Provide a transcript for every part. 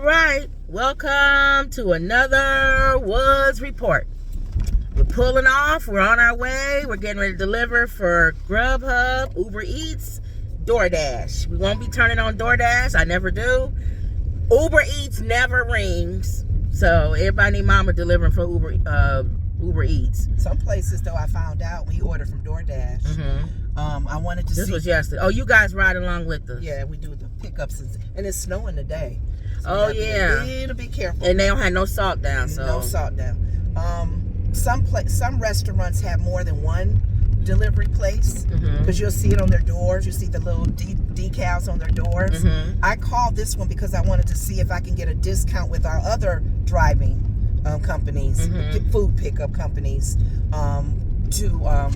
right, welcome to another Woods Report. We're pulling off, we're on our way, we're getting ready to deliver for Grubhub, Uber Eats, DoorDash. We won't be turning on DoorDash, I never do. Uber Eats never rings, so everybody need mama delivering for Uber Eats. Some places, though, I found out when you order from DoorDash. I wanted to see. This was yesterday. Oh, you guys ride along with us? Yeah, we do the pickups, and it's snowing today. So oh, yeah. Be a little bit careful. And they don't have no salt down, so. No salt down. Some restaurants have more than one delivery place because you'll see it on their doors. You see the little decals on their doors. I called this one because I wanted to see if I can get a discount with our other driving companies, food pickup companies, to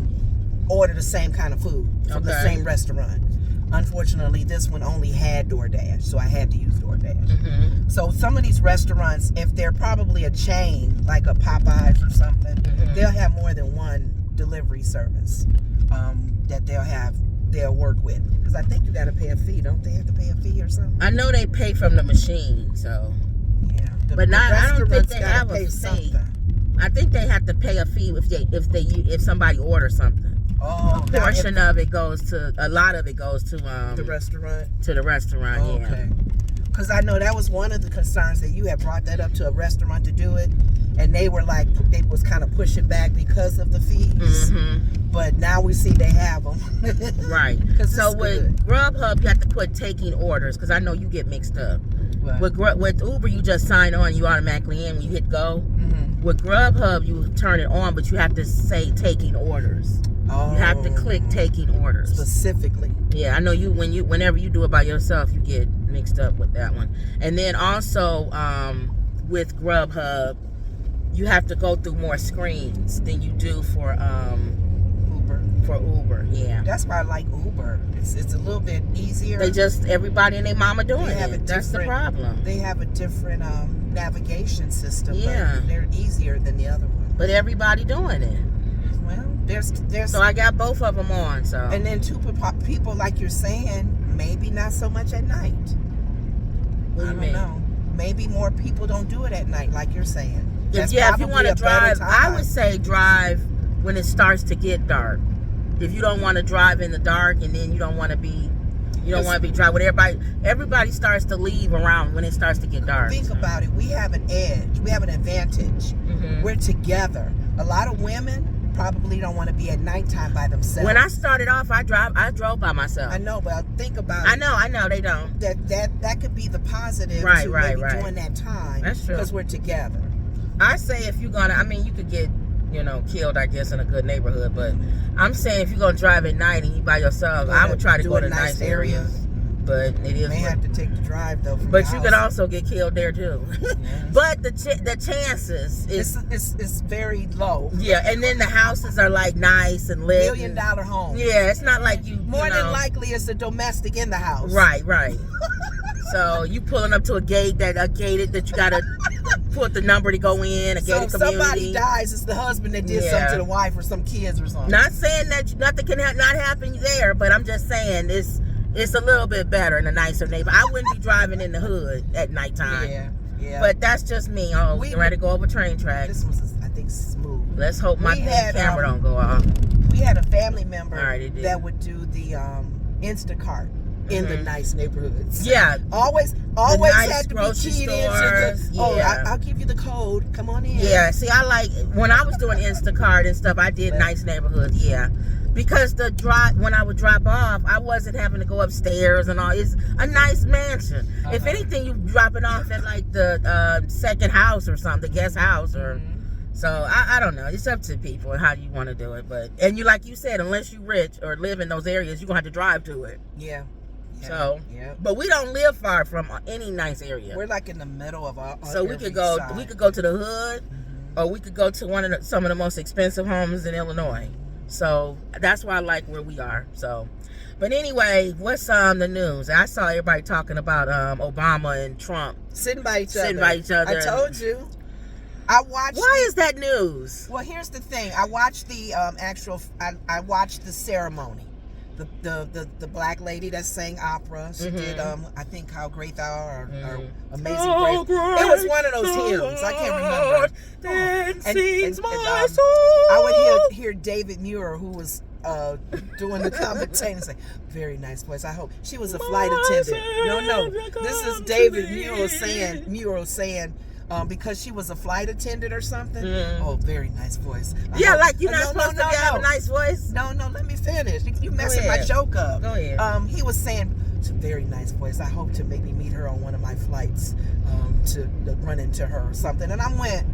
order the same kind of food from the same restaurant. Unfortunately, this one only had DoorDash, so I had to use DoorDash. So some of these restaurants, if they're probably a chain, like a Popeyes or something, they'll have more than one delivery service that they'll work with. Because I think you got to pay a fee. Don't they have to pay a fee or something? I know they pay from the machine, so. Yeah. But I don't think they have a fee. I think they have to pay a fee if somebody orders something. Oh, a portion of it goes to, a lot of it goes to the restaurant. To the restaurant, yeah. Okay. Because I know that was one of the concerns that you had brought that up to a restaurant to do it, and they were like, they was kind of pushing back because of the fees. But now we see they have them. Right. So with Grubhub, you have to put taking orders, because I know you get mixed up. Right. With Uber, you just sign on, you automatically in when you hit go. With Grubhub, you turn it on, but you have to say taking orders. Oh, you have to click taking orders specifically. Yeah, I know whenever you do it by yourself, you get mixed up with that one. And then also with Grubhub, you have to go through more screens than you do for Uber. For Uber, yeah. That's why I like Uber. It's a little bit easier. They just everybody and their mama doing it. That's the problem. They have a different navigation system. Yeah, but they're easier than the other one. But everybody doing it. Well, there's. So I got both of them on. So. And then people, like you're saying, maybe not so much at night. What do you mean? I don't know. Maybe more people don't do it at night, like you're saying. If you want to drive, I would say drive when it starts to get dark. If you don't want to drive in the dark, and then you don't want to be driving with everybody starts to leave around when it starts to get dark. Think about it. We have an edge. We have an advantage. We're together. A lot of women probably don't want to be at nighttime by themselves. When I started off, I drove by myself. I know, but think about it. I know they don't. That could be the positive right, during that time. That's true. Because we're together. I say if you're gonna, you could get, killed, I guess, in a good neighborhood, but I'm saying if you're gonna drive at night and you by yourself, I would try to go to nice areas. But it is. You may have to take the drive though. But you could also get killed there too. Yes. But the chances is very low. Yeah, and then the houses are like nice and lit. $1 million homes. Yeah, it's not like you. More than likely, it's a domestic in the house. Right. So you pulling up to a gate gated that you gotta put the number to go in. A gated community. Somebody dies, it's the husband that did something to the wife or some kids or something. Not saying that nothing can not happen there, but I'm just saying it's a little bit better in a nicer neighborhood. I wouldn't be driving in the hood at nighttime. Yeah. But that's just me. We ready to go over train tracks. This was, I think, smooth. Let's hope my camera don't go off. We had a family member that would do the Instacart in the nice neighborhoods. Yeah. Always nice had to be keyed into I'll give you the code. Come on in. Yeah. See, I like when I was doing Instacart and stuff. I did nice neighborhoods. Yeah. Because when I would drop off, I wasn't having to go upstairs and all. It's a nice mansion. If anything, you dropping off at like the second house or something, the guest house or. So I don't know. It's up to people and how you want to do it. And like you said, unless you rich or live in those areas, you're gonna have to drive to it. Yeah. So, but we don't live far from any nice area. We're like in the middle of our. So we could go. We could go to the hood, or we could go to some of the most expensive homes in Illinois. So that's why I like where we are. So, but anyway, what's the news? I saw everybody talking about Obama and Trump sitting by each other. I told you. Why is that news? Well, here's the thing. I watched the I watched the ceremony. the black lady that sang opera. She did I think How Great Thou Art or Amazing Oh, Grace. It was one of those hymns. I can't remember. Then And- sings and, my um, soul. I would hear David Muir, who was doing the commentating, say, very nice voice. I hope she was a flight attendant. No, this is David Muir saying. Because she was a flight attendant or something. Oh, very nice voice. Yeah, like you're not supposed to have a nice voice. No, let me finish. You messing Go my ahead. joke up. Go ahead. He was saying, it's a very nice voice. I hope to maybe meet her on one of my flights to run into her or something. And I went,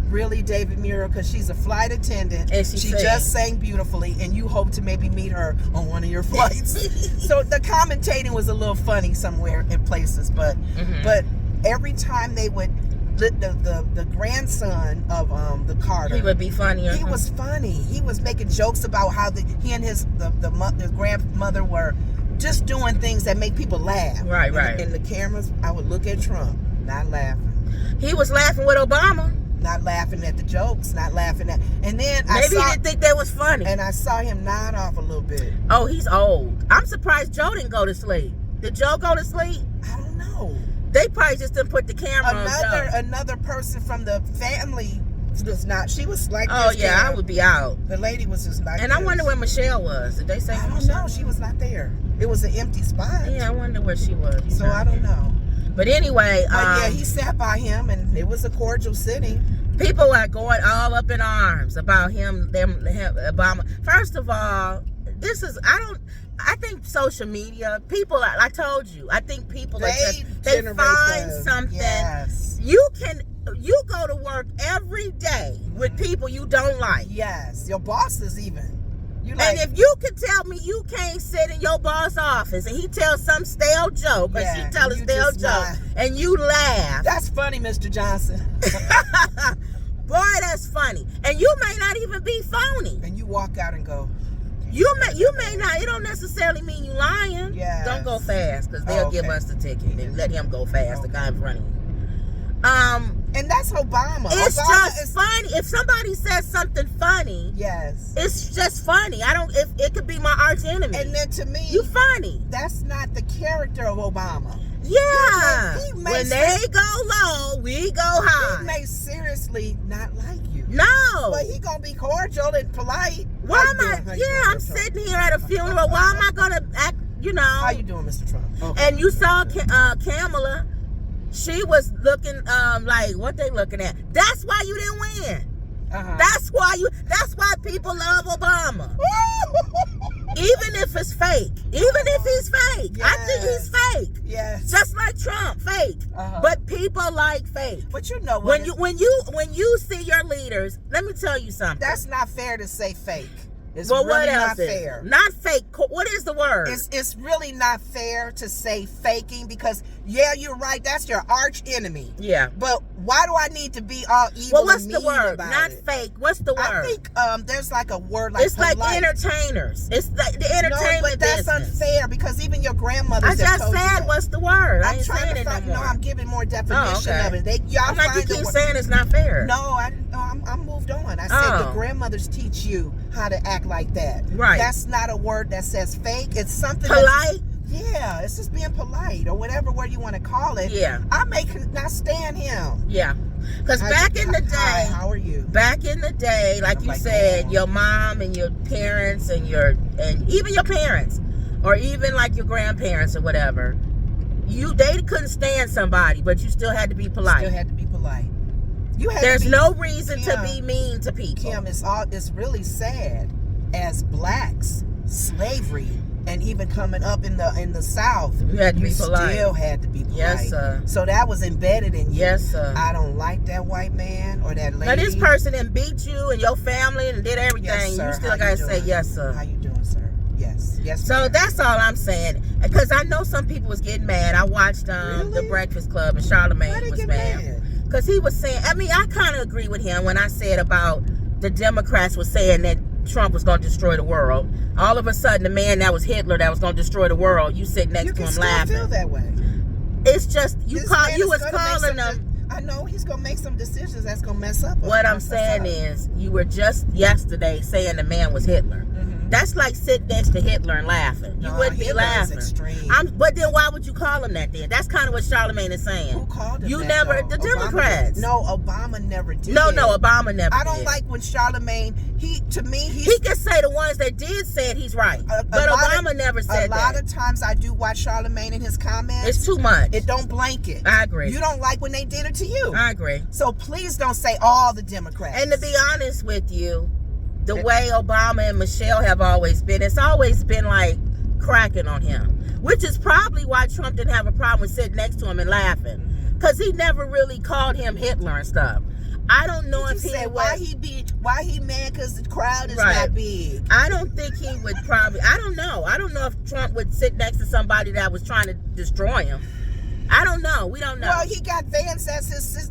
really, David Muir? Because she's a flight attendant. And she sang. just sang beautifully, and you hope to maybe meet her on one of your flights. So the commentating was a little funny somewhere in places, but every time they would. The grandson of the Carter. He would be funnier. He was funny. He was making jokes about how he and his grandmother were just doing things that make people laugh. Right. And the cameras, I would look at Trump, not laughing. He was laughing with Obama. Not laughing at the jokes, not laughing at. And then Maybe he didn't think that was funny. And I saw him nod off a little bit. Oh, he's old. I'm surprised Joe didn't go to sleep. Did Joe go to sleep? I don't know. They probably just didn't put the camera on Joe. Another person from the family was not. She was like. Oh this, yeah, girl. I would be out. The lady was just like. And this. I wonder where Michelle was. Did they say? I don't Michelle? know. She was not there. It was an empty spot. Yeah, I wonder where she was. So I don't know. But anyway, But yeah, he sat by him, and it was a cordial sitting. people are going all up in arms about him, Obama. First of all, I think social media, people, I told you, I think people they find something. Yes. You go to work every day with people you don't like. Yes, your bosses even. And if you could tell me you can't sit in your boss office and he tells some stale joke or she tells a stale joke and you laugh. That's funny, Mr. Johnson. Boy, that's funny. And you may not even be phony. And you walk out and go. You may not. It don't necessarily mean you lying. Yeah. Don't go fast because they'll give us the ticket and let him go fast. The guy in front of you. And that's Obama. It's Obama just funny. If somebody says something funny, yes, it's just funny. If it could be my arch enemy. And then to me, you funny. That's not the character of Obama. Yeah. When they go low, we go high. He may seriously not like you. No. But he gonna be cordial and polite. Why am I? Yeah, I'm sitting here at a funeral. Why am I gonna act? How you doing, Mr. Trump? Okay. And you saw Kamala. She was looking like what they looking at. That's why you didn't win. That's why people love Obama. Even if it's fake. Even if he's fake. Yes. I think he's fake. Yes. Just like Trump, fake. But people like fake. But you know what? When you see your leaders, let me tell you something. That's not fair to say fake. It's well, really what else not fair. Not fake. What is the word? It's really not fair to say faking because you're right. That's your arch enemy. Yeah. But why do I need to be all evil? Well, what's and the mean word? about Not it? fake. What's the word? I think there's like a word like it's polite. like entertainers. It's like the entertainment but that's business. unfair because even your grandmother. I just said what's the word. I I'm ain't trying saying to it no find. more. No, I'm giving more definition of it. I'm like you keep saying it's not fair. No, I'm moved on. I said your grandmothers teach you how to act like that. Right. That's not a word that says fake. It's something polite. Yeah, it's just being polite or whatever word you want to call it. Yeah. I not stand him. Yeah. Because back in the day. Hi, how are you? Back in the day, like you said, your mom and your parents and even your parents, or even like your grandparents or whatever, they couldn't stand somebody, but you still had to be polite. Still had to be polite. There's no reason to be mean to people. Kim, it's really sad. As blacks, slavery, and even coming up in the South, you had to be polite. Still had to be polite. Yes, sir. So that was embedded in you. Yes, sir. I don't like that white man or that lady. Now this person done beat you and your family and did everything. Yes, sir. You still gotta say yes, sir. How you doing, sir? Yes. Yes. So ma'am. that's all I'm saying. Because I know some people was getting mad. I watched The Breakfast Club and Charlamagne was mad. Because he was saying, I kind of agree with him when I said about the Democrats was saying that Trump was going to destroy the world. All of a sudden, the man that was Hitler that was going to destroy the world, you sit next to him laughing. You can still feel that way. It's just, you was calling them. I know he's going to make some decisions that's going to mess up. What I'm saying is, you were just yesterday saying the man was Hitler. Mm-hmm. That's like sitting next to Hitler and laughing. You No, wouldn't be Hitler is laughing. extreme. But then why would you call him that then? That's kind of what Charlamagne is saying. Who called him You that, never, though? the Obama Democrats. did. No, Obama never did. No, Obama never I don't did. like when Charlamagne, he can say the ones that did say it, he's right. But Obama never said that. A lot of times I do watch Charlamagne and his comments. It's too much. It don't blanket. I agree. You don't like when they did it to you. I agree. So please don't say all the Democrats. And to be honest with you, the way Obama and Michelle have always been, it's always been like cracking on him. Which is probably why Trump didn't have a problem with sitting next to him and laughing. Because he never really called him Hitler and stuff. I don't know if he said would. why he mad because the crowd is Right. not big. I don't think he would probably. I don't know. I don't know if Trump would sit next to somebody that was trying to destroy him. I don't know. We don't know. Well, he got Vance as his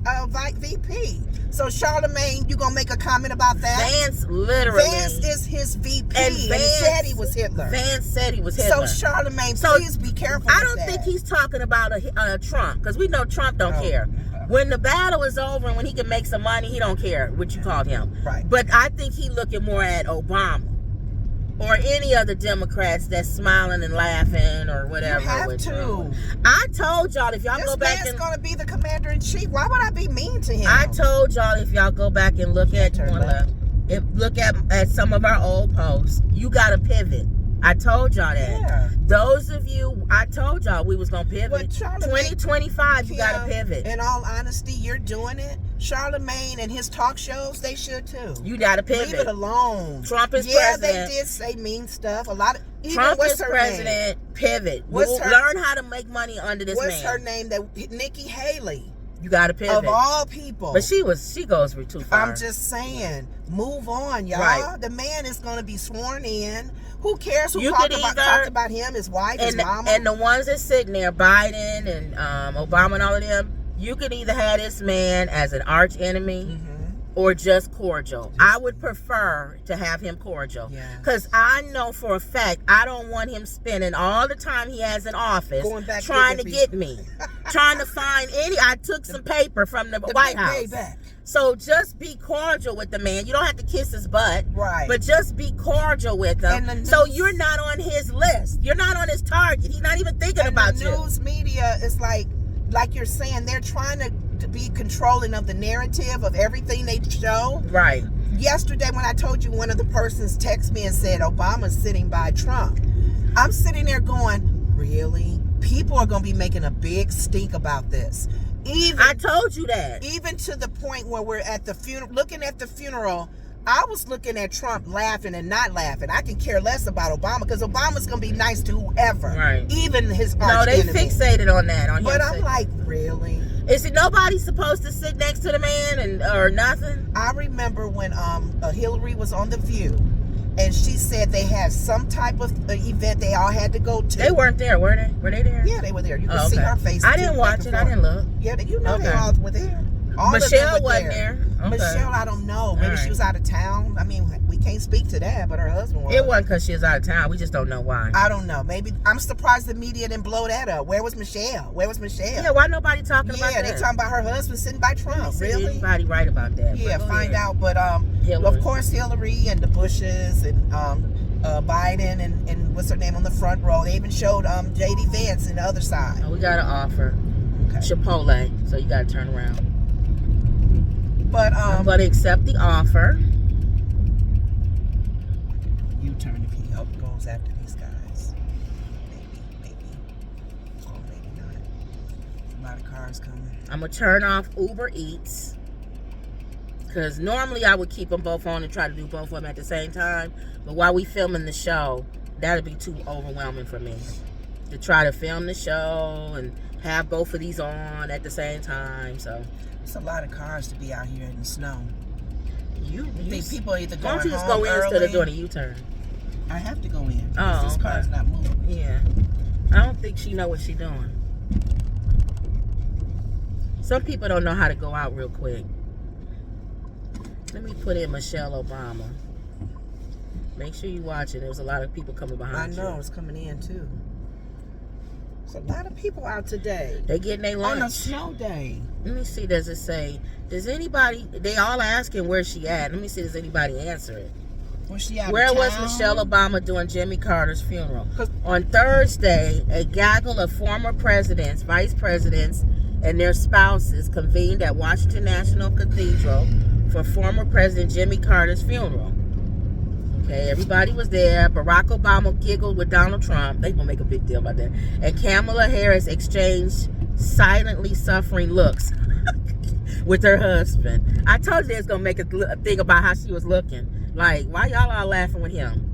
VP. So Charlamagne, you gonna make a comment about that? Vance literally. Vance is his VP, And and he Vance said he was Hitler. Vance said he was Hitler. So Charlamagne, So, please be careful. I with don't that. think he's talking about a Trump, because we know Trump don't Oh, care. okay. When the battle is over and when he can make some money, he don't care what you called him. Right. But I think he looking more at Obama or any other Democrats that's smiling and laughing or whatever. You have with to. Trump. I told y'all if y'all This go back man's and gonna be the commander in chief. Why would I be mean to him? I told y'all if y'all go back and look at Turn one left. look at some of our old posts, you got to pivot. I told y'all that. Yeah. Those of you, I told y'all we was gonna pivot. But Charlamagne- 2025, you gotta Kim, pivot. In all honesty, you're doing it. Charlamagne and his talk shows, they should too. You gotta Leave it pivot. alone. Trump is yeah, president. they did say mean stuff. A lot of even Trump what's is her president. Name? Pivot. What's her- Learn how to make money under this What's man. her name? That Nikki Haley You gotta pivot. of all people. But she goes too far. I'm just saying, move on, y'all. Right. The man is going to be sworn in. Who cares who You talked could about, either- talked about him, his wife, his and mama? and the ones that's sitting there, Biden and Obama and all of them, you could either have this man as an arch enemy or just cordial. I would prefer to have him cordial. Yeah. Because I know for a fact I don't want him spending all the time he has in office Going back trying to getting get me. Trying to find I took some paper from the White big House. payback. So just be cordial with the man. You don't have to kiss his butt. Right. But just be cordial with him. And the So news- you're not on his list. You're not on his target. He's not even thinking And about the you. news media is like you're saying, they're trying to be controlling of the narrative of everything they show. Right. Yesterday when I told you one of the persons texted me and said Obama's sitting by Trump, I'm sitting there going, really? People are going to be making a big stink about this. I told you that. Even to the point where we're at the funeral, looking at the funeral, I was looking at Trump laughing and not laughing. I can care less about Obama because Obama's going to be nice to whoever. Right. Even his No, arch they enemy. fixated on that. On But him I'm saying- like, really? Is it nobody supposed to sit next to the man or nothing? I remember when Hillary was on The View, and she said they had some type of event they all had to go to. They weren't there, were they? Were they there? Yeah, they were there. You could Oh, see okay. her face. I didn't watch it. I didn't look. Yeah, you know they Okay. all were there. All of them Michelle were wasn't there. Okay. Michelle, I don't know. Maybe All she right. was out of town. I mean, we can't speak to that, but her husband was. It wasn't because she was out of town. We just don't know why. I don't know. Maybe I'm surprised the media didn't blow that up. Where was Michelle? Where was Michelle? Yeah, why nobody talking about Yeah, that? they talking about her husband sitting by Trump. See Really? anybody right about that? Yeah, But go find ahead. out. But Hillary. of course, Hillary and the Bushes and Biden and what's her name on the front row. They even showed J.D. Vance on the other side. Oh, we got an offer. Okay. Chipotle. So you got to turn around. But I'm going to accept the offer. you turn if he goes after these guys. Maybe. Oh, maybe not. A lot of cars coming. I'm going to turn off Uber Eats. Because normally I would keep them both on and try to do both of them at the same time. But while we filming the show, that would be too overwhelming for me. To try to film the show and have both of these on at the same time. So It's a lot of cars to be out here in the snow. you think people are either why going don't you just home go in instead early? of doing a U-turn? I have to go in. Oh, This okay. car's not moving. Yeah. I don't think she know what she doing. Some people don't know how to go out real quick. Let me put in Michelle Obama. Make sure you watch it. There's a lot of people coming I behind you. know, it's coming in too. There's a lot of people out today. They getting their On a lunch. snow day. Let me see. Does it say? Does anybody? They all asking where she at. Let me see. Does anybody answer it? Was she out Where of was town? Michelle Obama during Jimmy Carter's funeral? 'Cause- On Thursday, a gaggle of former presidents, vice presidents, and their spouses convened at Washington National Cathedral for former President Jimmy Carter's funeral. Okay, everybody was there. Barack Obama giggled with Donald Trump. They gonna make a big deal about that. And Kamala Harris exchanged silently suffering looks with her husband. I told you they was gonna make a thing about how she was looking. Like, why y'all all laughing with him?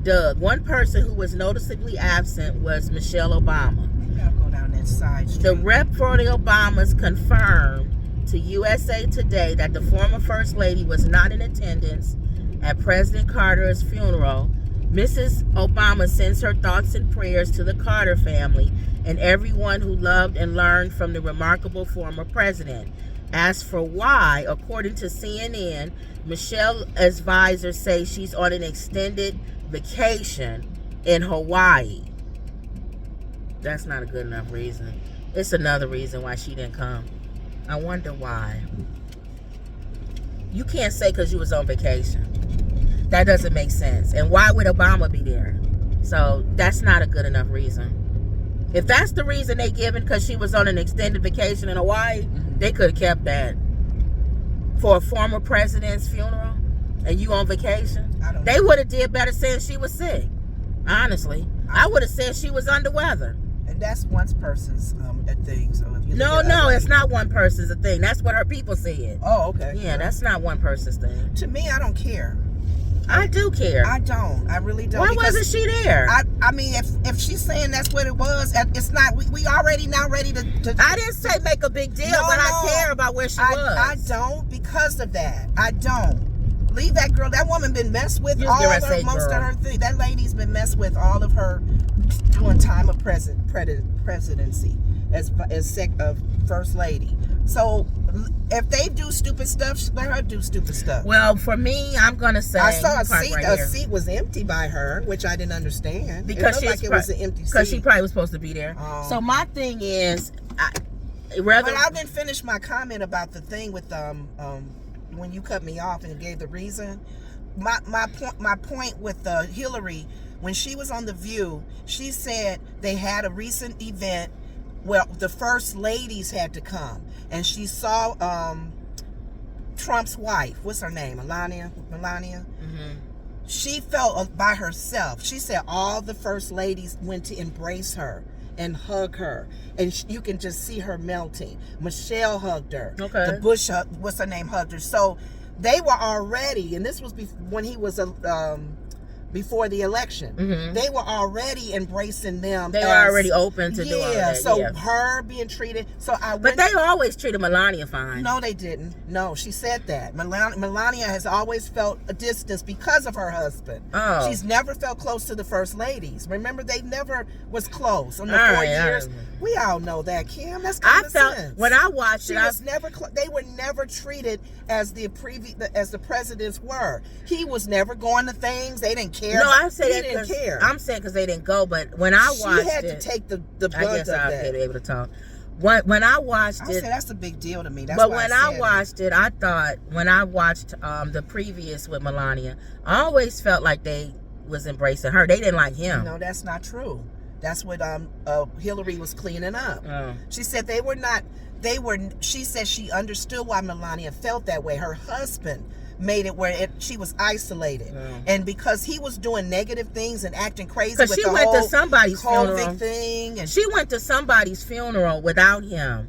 Doug, one person who was noticeably absent was Michelle Obama. Maybe I'll go down that side street. The rep for the Obamas confirmed to USA Today that the former First Lady was not in attendance at President Carter's funeral. Mrs. Obama sends her thoughts and prayers to the Carter family and everyone who loved and learned from the remarkable former president. As for why, according to CNN, Michelle's advisors say she's on an extended vacation in Hawaii. That's not a good enough reason. It's another reason why she didn't come. I wonder why. You can't say because you was on vacation. That doesn't make sense. And why would Obama be there? So that's not a good enough reason. If that's the reason they given because she was on an extended vacation in Hawaii, they could have kept that. For a former president's funeral and you on vacation, they would have did better saying she was sick. Honestly, I would have said she was under weather. And that's one person's thing. So if you No, it's not one person's thing. That's what her people said. Oh, okay. Yeah, that's not one person's thing. To me, I don't care. I do care. I don't. I really don't. Why wasn't she there? I mean, if she's saying that's what it was, it's not. We already now ready to. I didn't say make a big deal, but I care about where she was. I don't because of that. I don't. Leave that girl. That woman been messed with You all give her of say most girl. of her thing. That lady's been messed with all of her during time of presidency as first lady. So if they do stupid stuff, let her do stupid stuff. Well, for me, I'm gonna say I saw you park right a here. seat was empty by her, which I didn't understand. Because it looked like it was an empty seat. Because she probably was supposed to be there. Oh. So my thing is, But I didn't finish my comment about the thing with when you cut me off and gave the reason. My point with Hillary, when she was on The View, she said they had a recent event where the first ladies had to come, and she saw Trump's wife. What's her name? Melania. Mm-hmm. She felt by herself. She said all the first ladies went to embrace her and hug her, and you can just see her melting. Michelle hugged her. Okay. The Bush, what's her name, hugged her. So they were already, and this was when he was before the election. Mm-hmm. They were already embracing them. They were already open to doing that. So her being treated. But they always treated Melania fine. No, they didn't. No, she said that. Melania has always felt a distance because of her husband. Oh. She's never felt close to the first ladies. Remember, they never was close. In the All 4 right, years, we all know that, Kim. That's common sense. When I watched She it, was never. They were never treated as the presidents were. He was never going to things. They didn't care. No, I say he that didn't care. I'm saying because they didn't go. But when I watched she had it, to take the brunt I guess of I'll that. be able to talk. When I watched I it, said that's a big deal to me. That's but why when I I said watched it, I thought when I watched the previous with Melania, I always felt like they was embracing her. They didn't like him. No, that's not true. That's what Hillary was cleaning up. Oh. She said they were not. She said she understood why Melania felt that way. Her husband made it where she was isolated, and because he was doing negative things and acting crazy. Because she went to somebody's funeral. Thing, and she went to somebody's funeral without him,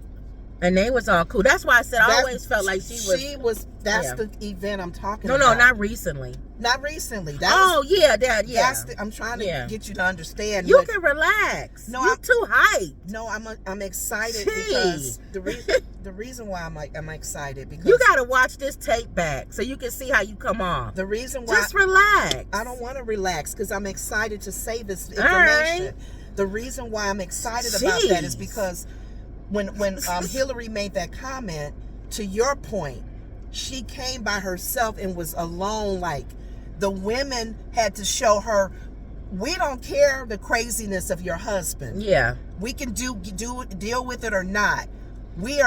and they was all cool. That's why I said I always felt like she was. That's the event I'm talking No, about. not recently. Not recently. Yeah. I'm trying to get you to understand. You can relax. No, you're too hyped. No, I'm excited because the reason why I'm excited because you got to watch this tape back so you can see how you come off. The reason why just relax. I don't want to relax because I'm excited to say this information. Right. The reason why I'm excited about that is because when Hillary made that comment, to your point, she came by herself and was alone. Like the women had to show her, we don't care the craziness of your husband. Yeah, we can deal with it or not. We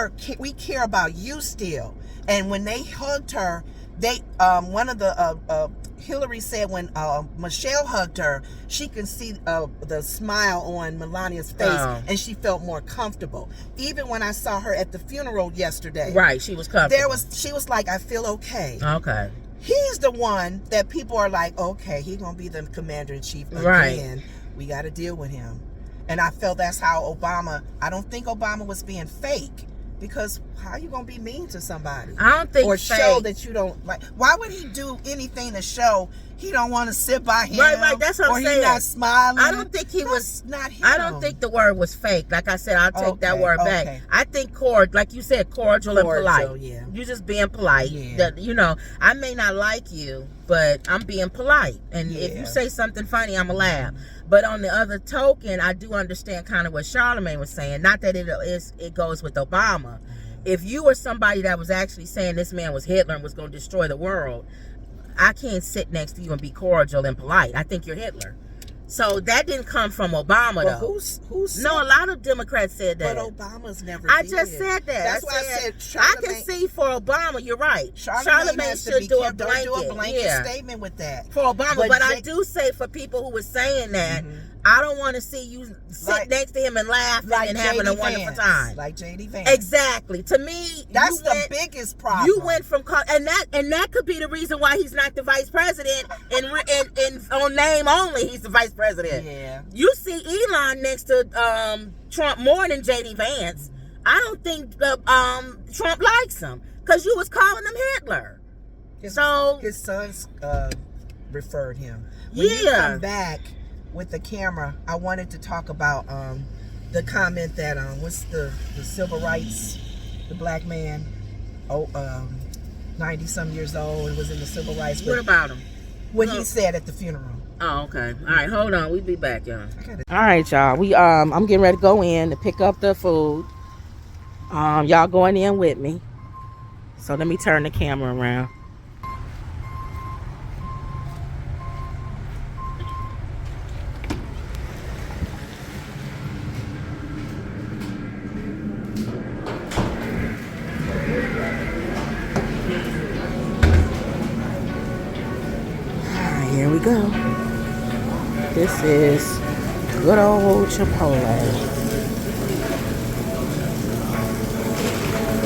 care about you still. And when they hugged her, They one of the Hillary said when Michelle hugged her, she can see the smile on Melania's face, and she felt more comfortable. Even when I saw her at the funeral yesterday, right, she was comfortable. She was like, I feel okay. Okay. He's the one that people are like, okay, he's gonna be the commander-in-chief again. Right. We got to deal with him. And I felt that's how Obama. I don't think Obama was being fake. Because how you gonna be mean to somebody? I don't think or fake. show that you don't like. Why would he do anything to show he don't want to sit by him? Right. That's what I'm saying. Or he not smiling. I don't think he was. Not him. I don't think the word was fake. Like I said, I'll take that word back. Okay. I think like you said, cordial and polite. Yeah. You just being polite. Yeah. That, you know, I may not like you, but I'm being polite. And if you say something funny, I'm gonna laugh. But on the other token, I do understand kind of what Charlamagne was saying. Not that it goes with Obama. If you were somebody that was actually saying this man was Hitler and was going to destroy the world, I can't sit next to you and be cordial and polite. I think you're Hitler. So that didn't come from Obama, though. Who's No, a lot of Democrats said that. But Obama's never I did. just said that. That's why I said I can see for Obama, you're right. Charlamagne should do a don't blanket. do a blanket statement with that. For Obama, but I do say for people who were saying that, I don't want to see you sit next to him and laughing and having a wonderful time. Like J.D. Vance. Exactly. To me, that's the biggest problem. You went from and that could be the reason why he's not the vice president and on name only he's the vice president. Yeah. You see Elon next to Trump more than J.D. Vance. I don't think Trump likes him because you was calling him Hitler. His sons referred him. When you come back with the camera, I wanted to talk about the comment that what's the civil rights, the black man, 90-some years old and was in the civil rights. What about him? What he said at the funeral. Oh, okay. All right, hold on. We'll be back, y'all. All right, y'all. We I'm getting ready to go in to pick up the food. Y'all going in with me. So let me turn the camera around. Here we go. This is good old Chipotle.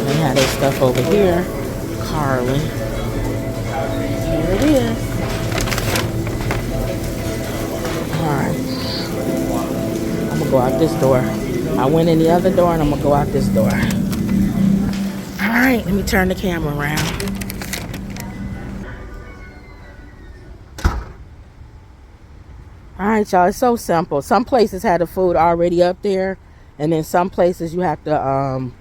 They have their stuff over here. Carlin. Here it is. Alright. I'm gonna go out this door. I went in the other door and I'm gonna go out this door. Alright, let me turn the camera around. Alright, y'all, it's so simple. Some places had the food already up there, and then some places you have to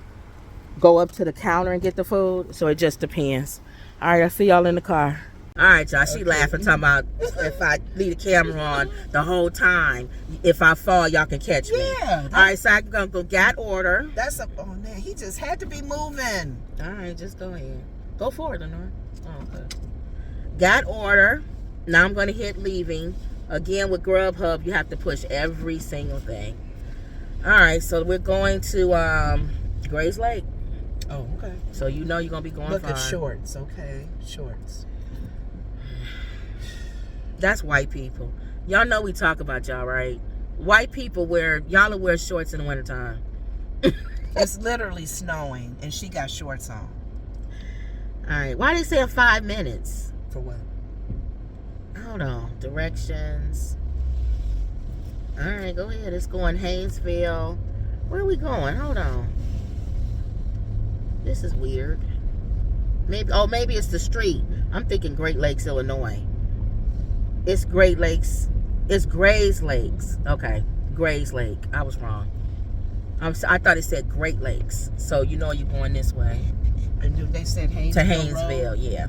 go up to the counter and get the food. So it just depends. Alright, I'll see y'all in the car. Alright, y'all, she laughing, talking about if I leave the camera on the whole time, if I fall, y'all can catch me. Yeah. Alright, so I'm gonna go get order. That's man, he just had to be moving. Alright, just go ahead. Go for it, Lenore. Oh, okay. Got order. Now I'm gonna hit leaving. Again, with Grubhub, you have to push every single thing. All right, so we're going to Grays Lake. Oh, okay. So you know you're going to be going Look far. at shorts, okay? Shorts. That's white people. Y'all know we talk about y'all, right? White people y'all wear shorts in the wintertime. It's literally snowing, and she got shorts on. All right, why they say 5 minutes? For what? Hold on. Directions. All right, go ahead. It's going Haynesville. Where are we going? Hold on. This is weird. Maybe it's the street. I'm thinking Great Lakes, Illinois. It's Great Lakes. It's Grays Lakes. Okay, Grays Lake. I was wrong. I thought it said Great Lakes. So you know you're going this way. And they said Haynesville. To Haynesville, yeah.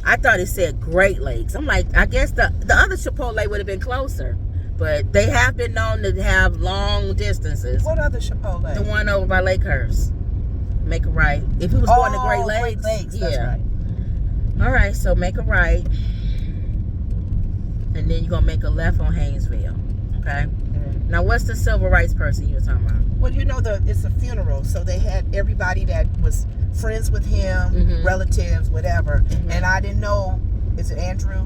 I thought it said Great Lakes. I'm like, I guess the other Chipotle would have been closer. But they have been known to have long distances. What other Chipotle? The one over by Lakehurst. Make a right. If he was going to Great Lakes. Great Lakes, yeah. That's right. All right, so make a right. And then you're going to make a left on Haynesville. Okay? Mm-hmm. Now, what's the civil rights person you were talking about? Well, you know, it's a funeral. So they had everybody that was friends with him, relatives, whatever. And I didn't know, is it Andrew?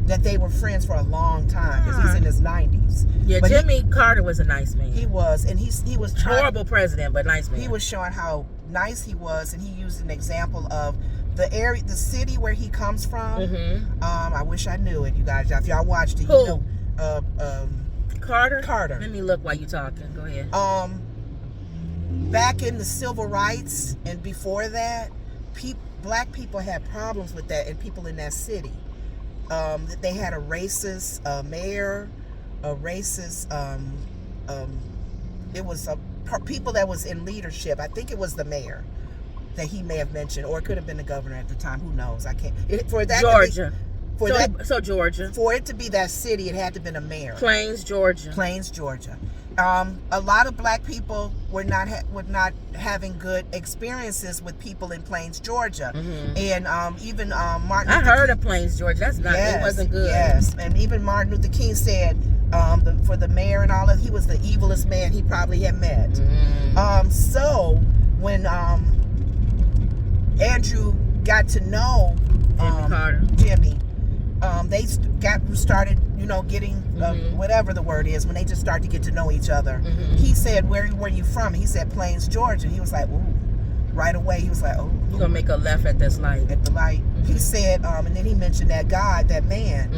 That they were friends for a long time because he's in his 90s. Yeah, but Jimmy Carter was a nice man. He was, and he was horrible president, but nice man. He was showing how nice he was, and he used an example of the area, the city where he comes from. I wish I knew it, you guys. If y'all watched it, Who? you know. Carter. Let me look while you talking. Go ahead. Back in the civil rights and before that, black people had problems with that, and people in that city. They had a racist mayor, a racist. It was people that was in leadership. I think it was the mayor that he may have mentioned, or it could have been the governor at the time. Who knows? I can't. Georgia. Georgia. For it to be that city, it had to have been a mayor. Plains, Georgia. A lot of black people were not having good experiences with people in Plains, Georgia, and even Martin. I heard of Plains, Georgia. That's not. It wasn't good. Yes, and even Martin Luther King said for the mayor and all of, he was the evilest man he probably had met. So when Andrew got to know Jimmy, they started, getting whatever the word is, when they just started to get to know each other. He said, where were you from? He said, Plains, Georgia. He was like, ooh. Right away, he was like, oh. You're going to make a left at this light. At the light. He said, and then he mentioned that God, that man.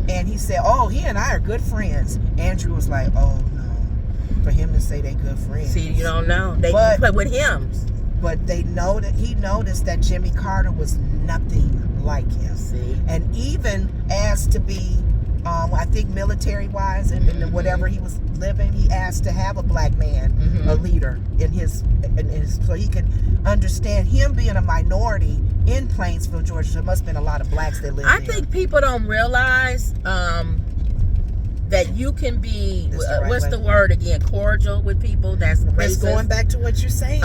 And he said, oh, he and I are good friends. Andrew was like, oh, no. For him to say they good friends. See, you don't know. They play with hymns. But he noticed that Jimmy Carter was nothing like him. See? And even asked to be, I think military-wise and whatever he was living, he asked to have a black man, a leader in his, so he could understand him being a minority in Plainsville, Georgia. There must have been a lot of blacks that lived there. I think people don't realize that you can be, what's the word again, cordial with people. That's racist. It's going back to what you're saying.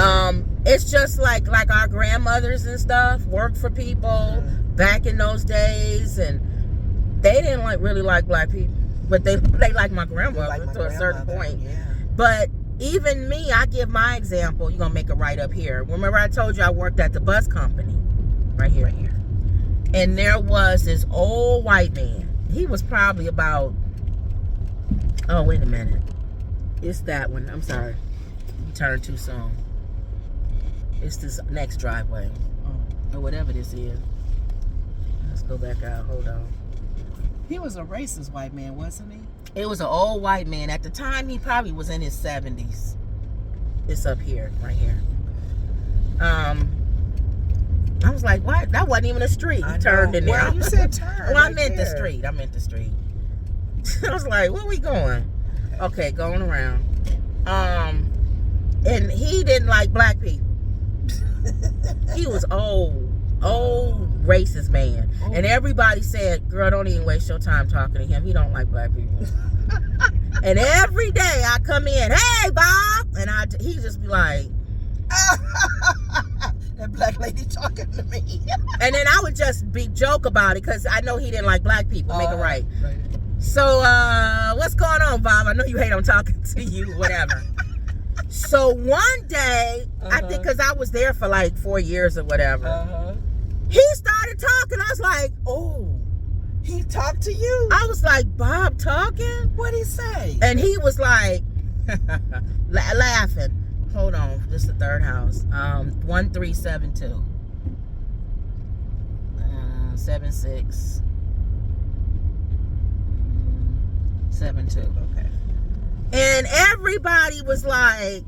It's just like our grandmothers and stuff worked for people back in those days, and they didn't really like black people, but they like my grandmother to a certain point. Yeah. But even me, I give my example. You're gonna make it right up here. Remember I told you I worked at the bus company, right here, and there was this old white man. He was probably about, oh wait a minute, it's that one. I'm sorry, you turned too soon. It's this next driveway, or whatever this is. Let's go back out. Hold on. He was a racist white man, wasn't he? It was an old white man. At the time, he probably was in his 70s. It's up here, right here. I was like, what? That wasn't even a street. He turned in there. Well, you said turn. Well, I meant the street. I was like, where we going? Okay, going around. And he didn't like black people. He was old racist man. And everybody said, girl, don't even waste your time talking to him. He don't like black people. And every day I come in, hey, Bob. And he just be like, that black lady talking to me. And then I would just joke about it because I know he didn't like black people. Make it right. So, what's going on, Bob? I know you hate on talking to you, whatever. So one day, I think because I was there for like 4 years or whatever, he started talking. I was like, oh, he talked to you? I was like, Bob talking? What'd he say? And he was like, laughing. Hold on, this is the third house. 1372. 7672. Okay. And everybody was like,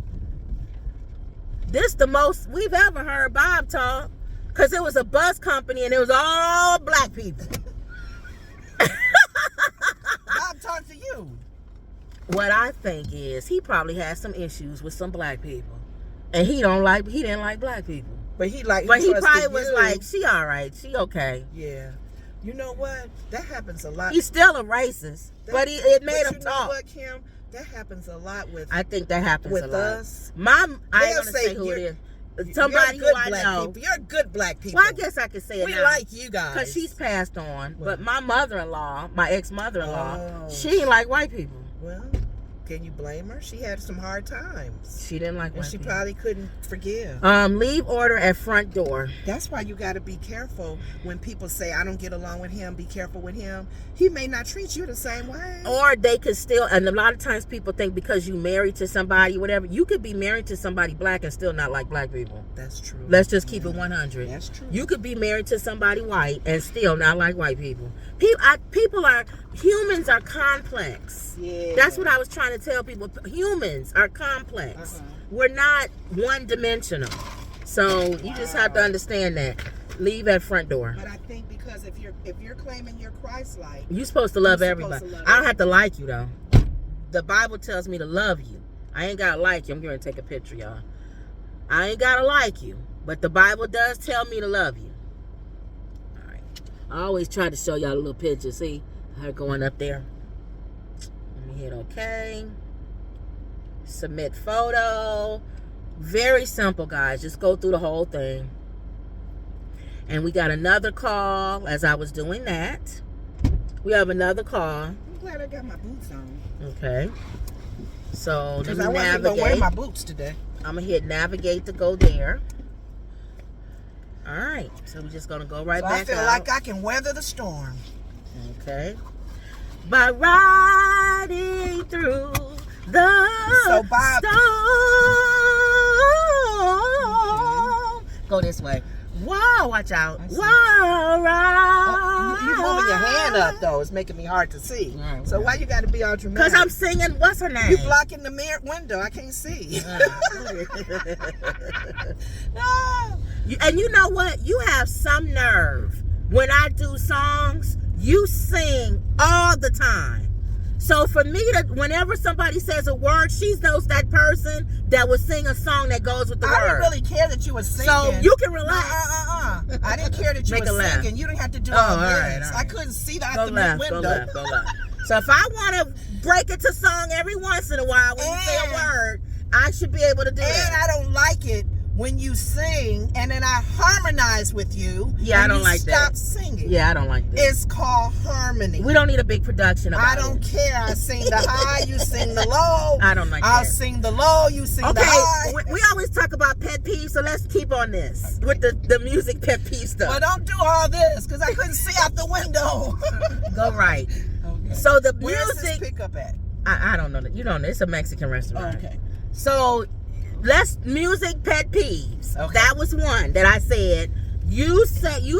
this the most we've ever heard Bob talk. Because it was a bus company and it was all black people. Bob talked to you. What I think is he probably had some issues with some black people. And he didn't like black people. But he probably was like, she all right, she okay. Yeah. You know what? That happens a lot. He's still a racist. But it made him talk. You know what, Kim? That happens a lot with I think that happens with a lot. Us. I ain't gonna say who it is. Somebody who I know. People. You're good black people. Well, I guess I could say it we now. like you guys. Because she's passed on. But my mother-in-law, my ex-mother-in-law, she ain't like white people. Well, Can you blame her? She had some hard times. She didn't like And white she people. probably couldn't forgive. Leave order at front door. That's why you got to be careful when people say, I don't get along with him. Be careful with him. He may not treat you the same way. Or they could still, and a lot of times people think because you married to somebody, whatever, you could be married to somebody black and still not like black people. That's true. Let's just keep it 100. That's true. You could be married to somebody white and still not like white people. Humans are complex. Yeah. That's what I was trying to tell people. Humans are complex. We're not one-dimensional. So you just have to understand that. Leave at front door. But I think because if you're claiming you're Christ-like, You're supposed to love You're everybody. supposed to love I don't have to like you though. The Bible tells me to love you. I ain't gotta like you. I'm going to take a picture, y'all. I ain't gotta like you, but the Bible does tell me to love you. All right. I always try to show y'all a little picture. See her going up there. Let me hit OK. Submit photo. Very simple, guys. Just go through the whole thing. And we got another call as I was doing that. We have another call. I'm glad I got my boots on. Okay. So let Because me I wasn't going to wear navigate. my boots today. I'm going to hit navigate to go there. All right. So we're just going to go right So back I feel out. like I can weather the storm. Okay. By riding through the So, Bob- storm. Go this way. Wow, watch out. I see. Wow, right. Oh, you moving your hand up, though. It's making me hard to see. All right, So why you got to be all dramatic? Because I'm singing, what's her name? You blocking the mirror window. I can't see. No. And you know what? You have some nerve. When I do songs, you sing all the time. So for me to, whenever somebody says a word, she knows that person that will sing a song that goes with the I word. didn't really care that you were singing. So you can relax. I didn't care that you Make were a laugh. singing. You didn't have to do Oh, all all right, this. all right. I couldn't see that Go out the left, window. go left, go left. So if I want to break into song every once in a while when you say a word, I should be able to do And that. I don't like it when you sing and then I harmonize with you. Yeah, I and don't you like that. Stop singing. Yeah, I don't like that. It's called harmony. We don't need a big production about I don't it. care. I sing the high, you sing the low. I don't like I'll that. sing the low, you sing the Okay, high. we always talk about pet peeves, so let's keep on this with the music pet peeve stuff. But don't do all this because I couldn't see out the window. Go right. Okay. So the Where's this music, pickup at? I don't know. You don't know. It's a Mexican restaurant. Okay. So let's music pet peeves. Okay. That was one that I said. You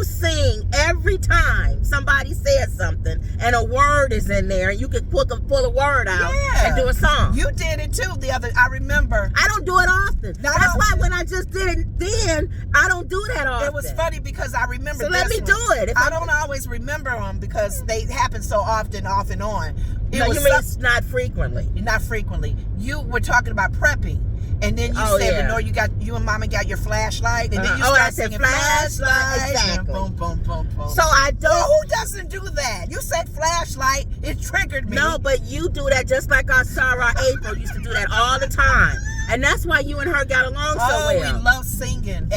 sing every time somebody says something and a word is in there, and you can pull a word out Yeah. and do a song. You did it too I remember. I don't do it often. Not That's why often. when I just did it then, I don't do that often. It was funny because I remember So let this me do one. it. If I don't always remember them because they happen so often, off and on. No, you mean it's not frequently. not frequently. You were talking about prepping. And then you Oh, said, yeah. you and Mama got your flashlight, and then you Oh, start I said singing flashlight. Exactly. Boom, boom, boom, boom. So I So don't. who doesn't do that? You said flashlight. It triggered me. No, but you do that just like our Sarah April used to do that all the time. And that's why you and her got along so Oh, well. we love singing.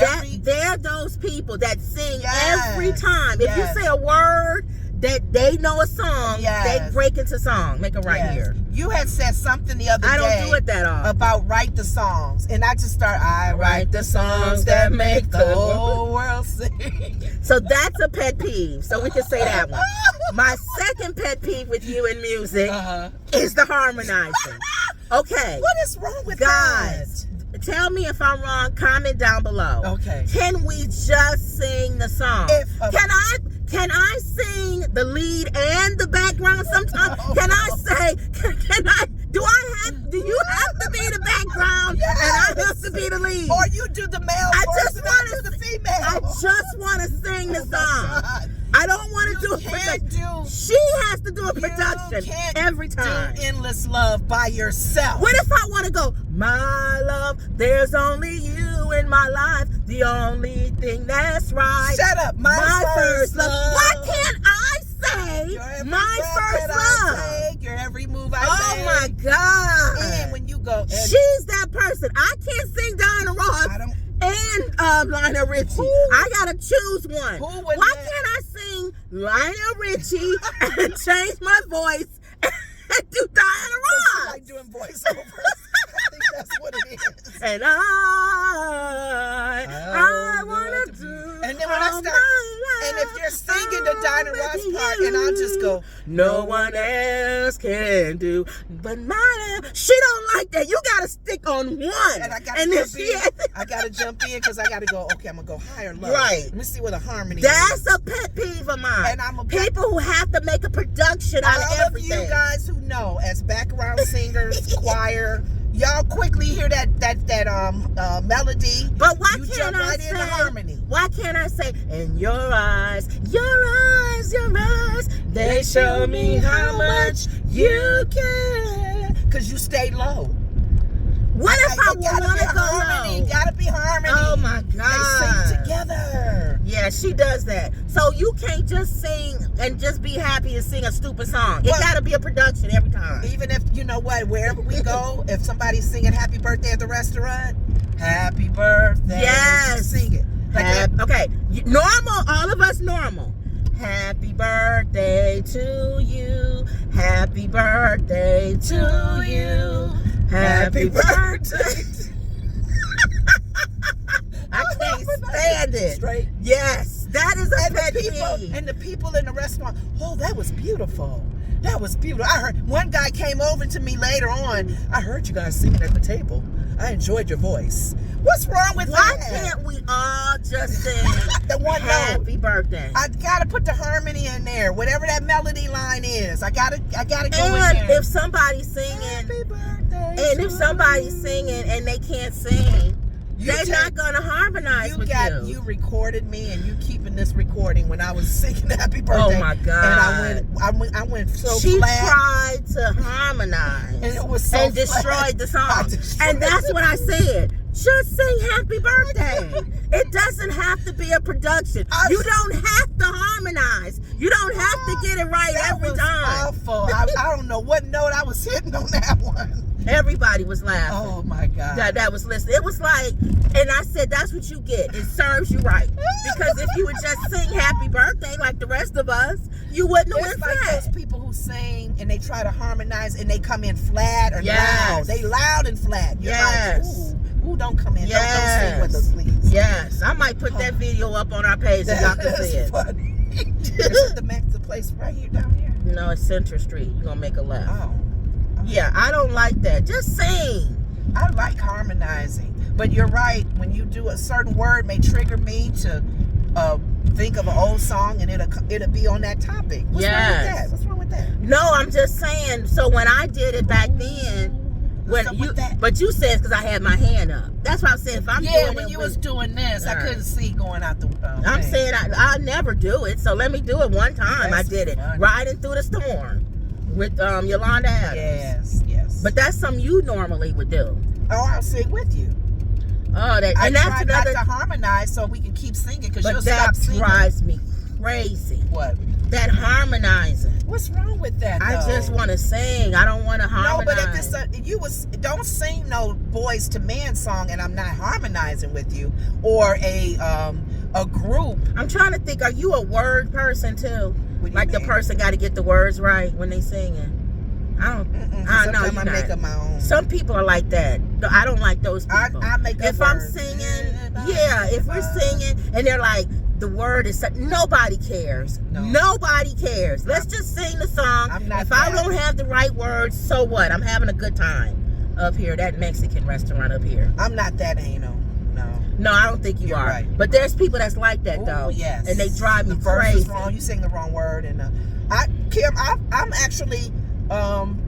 They're those people that sing Yes. every time. If Yes. you say a word that they know a song, Yes. they break into song. Make it right Yes. here. You had said something the other I day. don't do it that often. About write the songs, and I just start. I write the songs that make the whole world sing. So that's a pet peeve. So we can say that one. My second pet peeve with you in music is the harmonizing. Okay. What is wrong with Guys, tell me if I'm wrong. Comment down below. Okay. Can we just sing the song? Can I sing the lead and the background sometimes? No. Can I say? Do you have to be the background Yes. and I have to be the lead? Or you do the male I voice just and wanna I do the female. I just want to sing the Oh my song. God. I don't want to do You a production. can't do. She has to do a You production can't every time. Do endless love by yourself. What if I want to go, my love, there's only you in my life, the only thing that's right. Shut up, my first love. Why can't I say Your every my breath first that I love? take, your every move I Oh make. my God. And when you go, and She's that person. I can't sing Diana Ross I don't. and Lionel Richie. Who- I gotta choose one. Who would Why let- can't I sing Lionel Richie and change my voice and do Diana Ross? Like doing voiceovers. I think that's what it is. And I wanna do. And then when I start, and if you're singing the Dinah Ross part, and I'll just go, no one else can do but my love. She don't like that. You gotta stick on one. and I gotta and then jump in. I gotta jump in because I gotta go. Okay, I'm gonna go higher, low. Right. Let me see what a harmony. That's is. a pet peeve of mine. And I'm a people who have to make a production out of All of everything. you guys who know, as background singers, choir, y'all quickly hear that melody. But why you can't jump I right say? into harmony. Why can't I say? In your eyes, they show me how much you care. Cause you stay low. What if I gotta want be to go harmony? low? Gotta be harmony. Oh my They God! sing together. Yeah, she does that. So you can't just sing and just be happy and sing a stupid song. It Well- gotta be a production every time. Even if, you know what, wherever we go, if somebody's singing happy birthday at the restaurant, happy birthday. Yes. Sing it. Like Okay, normal. All of us normal. Happy birthday to you. Happy birthday to you. Happy birthday. I can't stand it. Straight. Yes, that is a pet peeve. And the people in the restaurant, oh, that was beautiful. That was beautiful. I heard one guy came over to me later on. I heard you guys singing at the table. I enjoyed your voice. What's wrong with Why that? can't we all just sing The one note. happy birthday? I gotta put the harmony in there. Whatever that melody line is, I gotta go in And there. if somebody's singing, Happy birthday and to if somebody's singing and they can't sing, You they're take- not gonna harmonize with you recorded me, and you keeping this recording when I was singing Happy Birthday. Oh my God! And I went so She flat, tried to harmonize and it was so and flat. destroyed the I song. destroyed And that's what I said. Just sing happy birthday. It doesn't have to be a production. You don't have to harmonize. You don't have to get it right That every was time. awful. I don't know what note I was hitting on that one. Everybody was laughing. Oh my God. That was listening. It was like, and I said, that's what you get. It serves you right. Because if you would just sing happy birthday like the rest of us, you wouldn't have It's went like flat. those people who sing and they try to harmonize and they come in flat or Yes. loud. They loud and flat. You're Yes. like, ooh, don't come in. Yes. Don't sing with us, please. Yes. I might put that video up on our page so y'all can see it. Funny. Is the place right here down here? No, it's Center Street. You're going to make a left. Oh. Yeah, I don't like that. Just sing. I like harmonizing. But you're right. When you do a certain word may trigger me to think of an old song and it'll be on that topic. What's wrong with that? What's wrong with that? No, I'm just saying. So when I did it back then, but you said because I had my hand up. That's why I said if I'm doing when it you with- was doing this, I Alright. couldn't see going out the. I'm thing. saying I never do it, so let me do it one time. That's I did it funny. riding through the storm with Yolanda Adams. Yes. But that's something you normally would do. Oh, I'll sing with you. Oh, that I and that's try another. not to harmonize so we can keep singing because you'll But stop that singing. drives me crazy. What? That harmonizing. What's wrong with that? I though? just want to sing. I don't want to No, harmonize. but if it's don't sing no Boys to Men song and I'm not harmonizing with you, or a group. I'm trying to think. Are you a word person too? What do you Like the mean? person got to get the words right when they singing. I don't. I know Sometimes you I make up my own. Some people are like that. I don't like those people. I make up if I'm words. singing, yeah, if we're singing and they're like, the word is, nobody cares. No. Nobody cares. Let's just sing the song. I'm not If I that. don't have the right words, so what? I'm having a good time up here, that Mexican restaurant up here. I'm not that anal. No. No, I don't think you You're are. right. But there's people that's like that, Ooh, though. yes. And they drive me the verse crazy. is wrong. You sing the wrong word, and Kim, I'm actually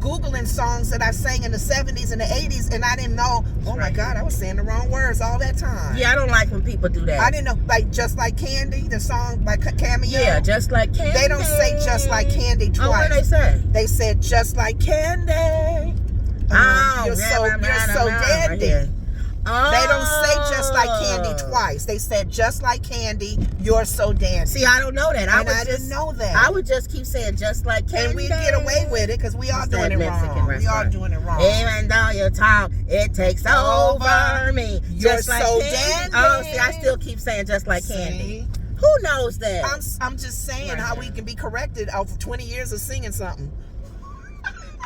googling songs that I sang in the 70s and the 80s, and I didn't know. Oh my right. God, I was saying the wrong words all that time. Yeah, I don't like when people do that. I didn't know, like Just Like Candy, the song by Cameo. Yeah, Just Like Candy. They don't say Just Like Candy twice. Oh, what do they say? They said Just Like Candy. Oh, you're so dandy. Oh. They don't say Just Like Candy twice. They said Just Like Candy, you're so dandy. See, I don't know that. I didn't know that. I would just keep saying Just Like Candy. And we get away with it because we are It's doing that it Mexican wrong. We restaurant. are doing it wrong. Even though you talk, it takes over me. You're Just like so candy. dandy. Oh, see, I still keep saying Just Like Candy. See? Who knows that? I'm just saying Right. how we can be corrected after 20 years of singing something.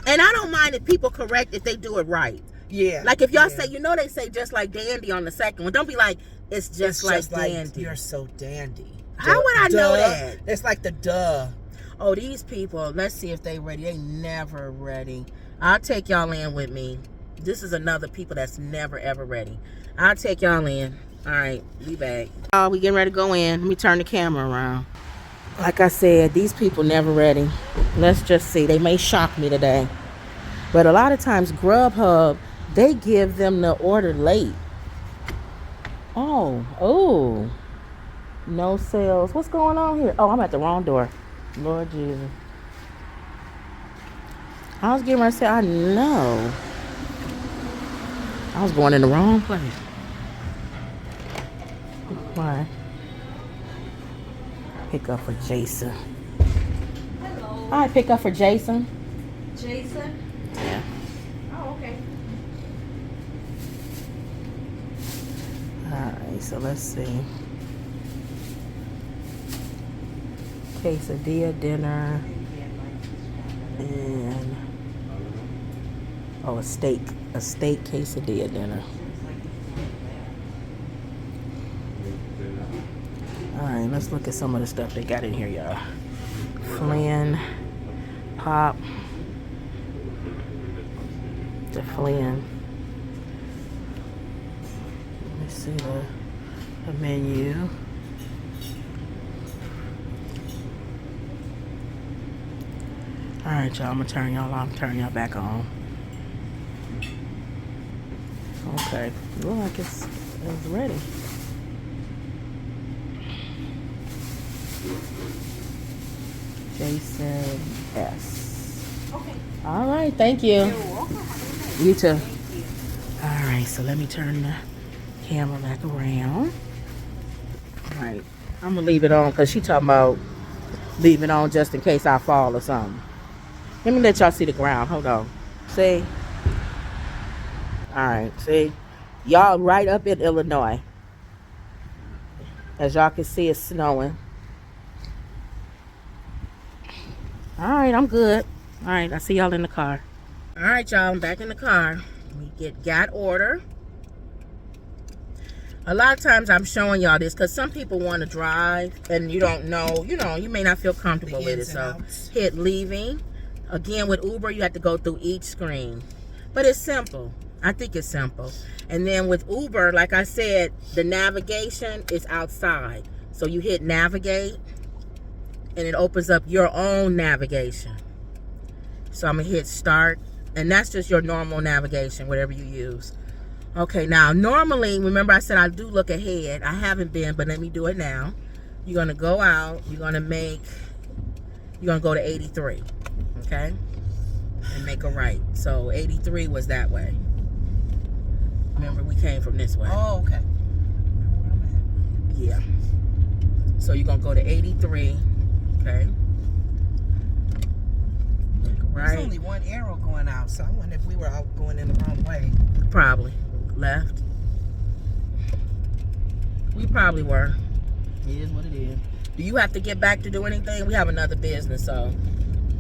And I don't mind if people correct if they do it right. Yeah. Like if y'all say, they say just like dandy on the second one. Don't be like, it's just like dandy. You're so dandy. How would I know that? It's like the duh. Oh, these people, let's see if they ready. They never ready. I'll take y'all in with me. This is another people that's never ever ready. I'll take y'all in. All right, be back. Oh, we getting ready to go in. Let me turn the camera around. Like I said, these people never ready. Let's just see. They may shock me today. But a lot of times Grubhub, they give them the order late. Oh. No sales. What's going on here? Oh, I'm at the wrong door. Lord Jesus. I was getting ready to say, I know. I was going in the wrong place. Why? Pick up for Jason. Hello. Hi, pick up for Jason. Jason? Yeah. Oh, okay. Alright, so let's see. Quesadilla dinner. And a steak quesadilla dinner. Alright, let's look at some of the stuff they got in here, y'all. Flynn, pop, the Flynn. Let me see the menu. Alright, y'all, I'm gonna turn y'all off, turn y'all back on. Okay, look like it's ready. Jason S. Okay. All right, thank you. You're welcome. You too. Thank you. All right, so let me turn the camera back around. All right, I'm gonna leave it on because she talking about leave it on just in case I fall or something. Let me let y'all see the ground. Hold on. See? All right, see? Y'all right up in Illinois. As y'all can see, it's snowing. All right, I'm good. All right, I see y'all in the car. All right, y'all, I'm back in the car. We got order. A lot of times I'm showing y'all this because some people want to drive and you don't know, you may not feel comfortable with it. So hit leaving. Again, with Uber, you have to go through each screen. But it's simple. I think it's simple. And then with Uber, like I said, the navigation is outside. So you hit navigate and it opens up your own navigation. So I'm gonna hit start, and that's just your normal navigation, whatever you use. Okay, now normally, remember I said I do look ahead. I haven't been, but let me do it now. You're gonna go out, you're gonna go to 83, okay? And make a right. So 83 was that way. Remember, we came from this way. Oh, okay. Yeah. So you're gonna go to 83, okay? Right. There's only one arrow going out, so I wonder if we were out going in the wrong way. Probably. Left. We probably were. It is what it is. Do you have to get back to do anything? We have another business, so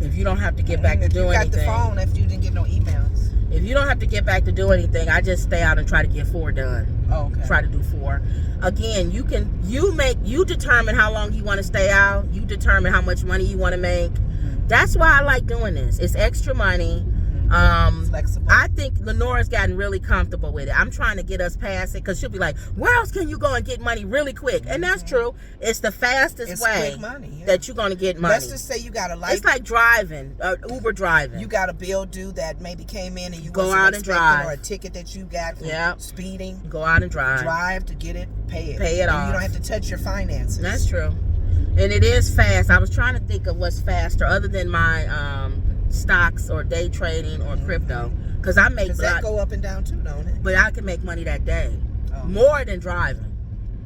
if you don't have to get back to do anything. You got the phone if you didn't get no emails. If you don't have to get back to do anything, I just stay out and try to get 4 done. Oh, okay. Try to do 4. Again, you determine how long you want to stay out. You determine how much money you want to make. That's why I like doing this. It's extra money. Flexible. I think Lenora's gotten really comfortable with it. I'm trying to get us past it because she'll be like, where else can you go and get money really quick? And that's true. It's the fastest way quick money, that you're going to get money. Let's just say you got a light. It's like driving, Uber driving. You got a bill due that maybe came in and you go out and drive. Or a ticket that you got from speeding. Go out and drive. Drive to get it, pay it. Pay it off. You don't have to touch your finances. That's true. And it is fast. I was trying to think of what's faster other than my stocks or day trading or crypto. Because I make... Does that go up and down too, don't it? But I can make money that day. Oh. More than driving.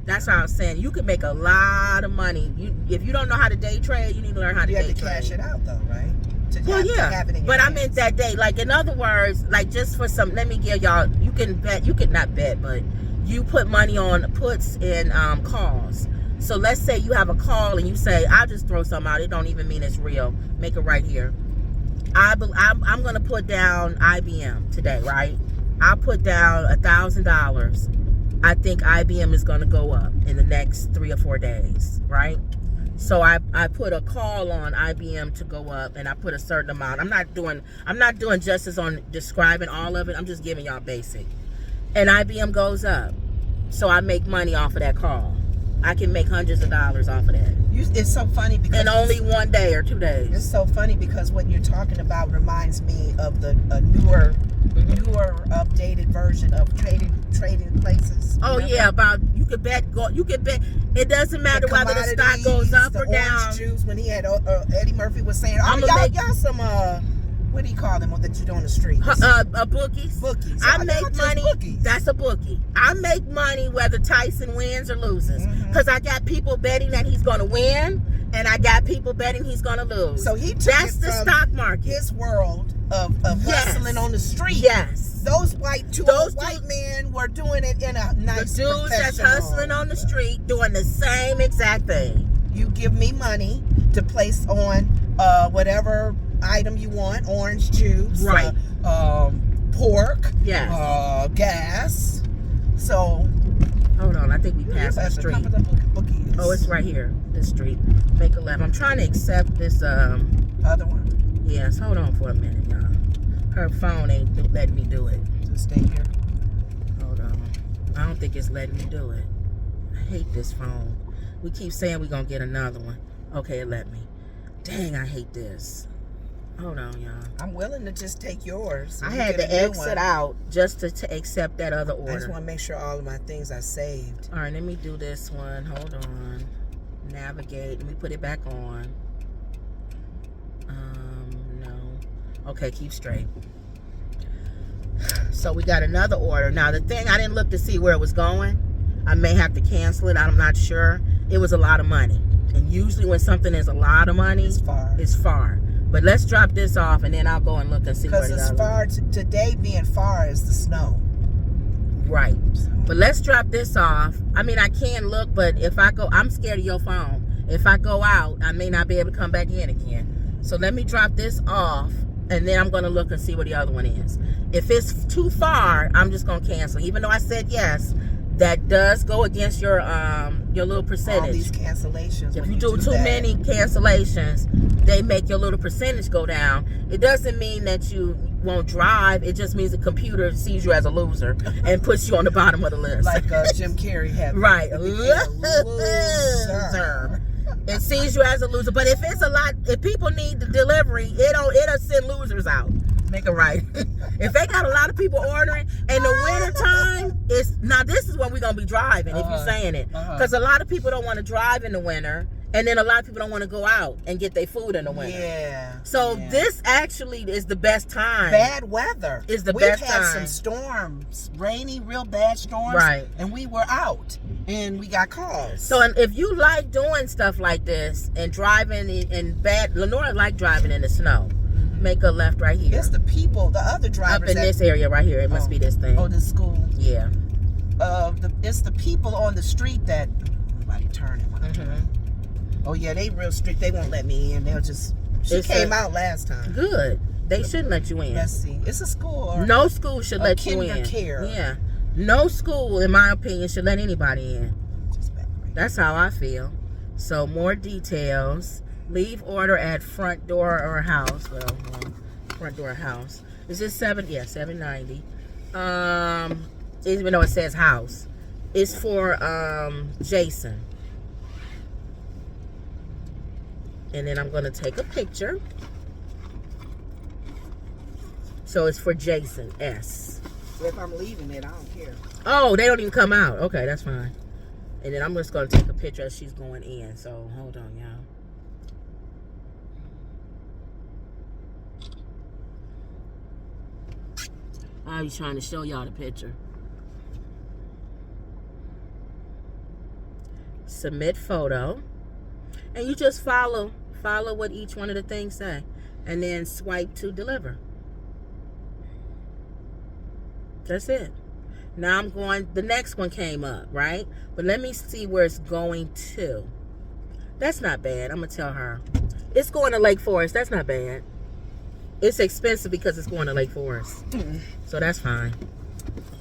That's what I was saying. You can make a lot of money. If you don't know how to day trade, you need to learn how to day trade. You have to cash it out though, right? But I meant that day. Like, in other words, like just for some... Let me give y'all... You can bet... You can not bet, but you put money on puts and calls. So let's say you have a call and you say, I'll just throw something out. It don't even mean it's real. Make it right here. I'm gonna put down IBM today, right? I'll put down $1,000. I think IBM is gonna go up in the next 3 or 4 days, right? So I put a call on IBM to go up, and I put a certain amount. I'm not doing justice on describing all of it. I'm just giving y'all basic. And IBM goes up, so I make money off of that call. I can make hundreds of dollars off of that. It's so funny because in only 1 day or 2 days. It's so funny because what you're talking about reminds me of the newer, updated version of trading places. Oh remember? yeah, about you could bet. It doesn't matter whether the stock goes up or down. Juice, when he had Eddie Murphy was saying, y'all some what do you call them that you do on the street? Bookies. Bookies. I make money. Bookies. That's a bookie. I make money whether Tyson wins or loses, because I got people betting that he's going to win, and I got people betting he's going to lose. So he took that's it the from stock market. His world of hustling on the street. Yes. Those white men were doing it in a nice, the dudes that's professional. hustling on the street doing the same exact thing. You give me money to place on whatever item you want, orange juice, right? Pork, yes, gas. So hold on, I think we passed the street. Oh, it's right here. This street. Make a left. I'm trying to accept this other one. Yes, hold on for a minute, y'all. Her phone ain't letting me do it. Just stay here. Hold on. I don't think it's letting me do it. I hate this phone. We keep saying we're gonna get another one. Okay, it let me. Dang, I hate this. Hold on, y'all. I'm willing to just take yours. I had to exit out just to accept that other order. I just want to make sure all of my things are saved. All right, let me do this one. Hold on. Navigate. Let me put it back on. No. Okay, keep straight. So we got another order. Now, the thing, I didn't look to see where it was going. I may have to cancel it. I'm not sure. It was a lot of money. And usually when something is a lot of money, it's far. But let's drop this off, and then I'll go and look and see where the Because as far today being far as the snow. Right. But let's drop this off. I mean, I can look, but if I go, I'm scared of your phone. If I go out, I may not be able to come back in again. So let me drop this off, and then I'm going to look and see where the other one is. If it's too far, I'm just going to cancel. Even though I said yes, that does go against your little percentage. All these cancellations. If you do too many cancellations, they make your little percentage go down. It doesn't mean that you won't drive. It just means the computer sees you as a loser and puts you on the bottom of the list. Like Jim Carrey had. Right. Loser. It sees you as a loser. But if it's a lot, if people need the delivery, it'll send losers out. Make it right. If they got a lot of people ordering in the winter time, now this is when we're gonna be driving. If you're saying it, because a lot of people don't want to drive in the winter, and then a lot of people don't want to go out and get their food in the winter. Yeah. So this actually is the best time. Bad weather is the best time. We've had some storms, rainy, real bad storms, right? And we were out, and we got calls. So, and if you like doing stuff like this and driving in bad, Lenora like driving in the snow. Make a left right here. It's the people, the other drivers. Up in this area right here. It must be this thing. Oh, this school. Yeah. It's the people on the street that nobody turning when I turn. Oh yeah, they real strict. They won't let me in. They'll just. She came out last time. Good. They shouldn't let you in. Let's see. It's a school. Or no school should let you in. Care. Yeah. No school, in my opinion, should let anybody in. That's how I feel. So more details. Leave order at front door or house. Well, front door house. Is this 7? Yeah, 790. Even though it says house, it's for Jason. And then I'm gonna take a picture. So it's for Jason S. If I'm leaving it, I don't care. Oh, they don't even come out. Okay, that's fine. And then I'm just gonna take a picture as she's going in. So hold on, y'all. I was trying to show y'all the picture. Submit photo. And you just follow what each one of the things say. And then swipe to deliver. That's it. Now I'm going, the next one came up, right? But let me see where it's going to. That's not bad. I'm going to tell her. It's going to Lake Forest. That's not bad. It's expensive because it's going to Lake Forest. So that's fine.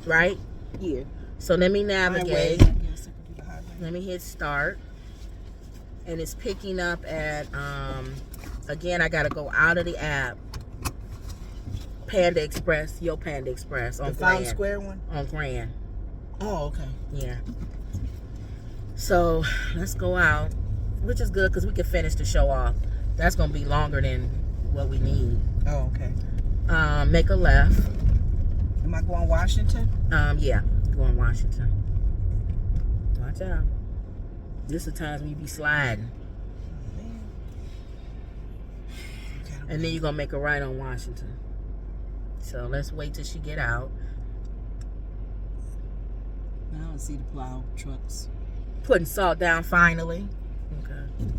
Right? Yeah. So let me navigate. Highway. Yes, I can do the highway. Let me hit start. And it's picking up at, again, I got to go out of the app. Panda Express, Yo Panda Express on The Fountain Grand. Square one? On Grand. Oh, okay. Yeah. So let's go out, which is good because we can finish the show off. That's going to be longer than what we need. Oh, okay. Make a left. Am I going Washington? Yeah, going Washington. Watch out. This is the times when you be sliding. Man. Okay. And then you're going to make a right on Washington. So let's wait till she get out. I don't see the plow trucks. Putting salt down finally. Okay.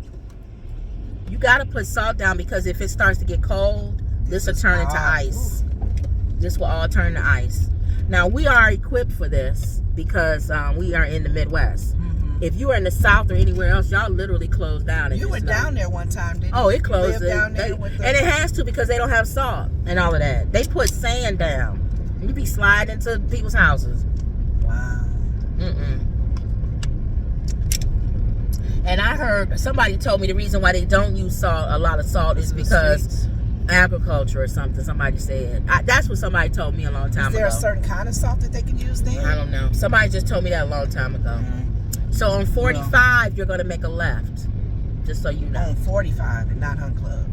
You got to put salt down because if it starts to get cold, this will turn into ice. This will all turn to ice. Now, we are equipped for this because we are in the Midwest. If you were in the South or anywhere else, y'all literally closed down. You were down there one time, didn't you? Oh, it closed. You lived down there with and it has to because they don't have salt and all of that. They put sand down. You be sliding into people's houses. Wow. And I heard somebody told me the reason why they don't use salt, a lot of salt, is because agriculture or something. Somebody said that's what somebody told me a long time ago. Is there a certain kind of salt that they can use there? I don't know. Somebody just told me that a long time ago. So on 45, you're going to make a left, just so you know. On 45 and not Hunt Club.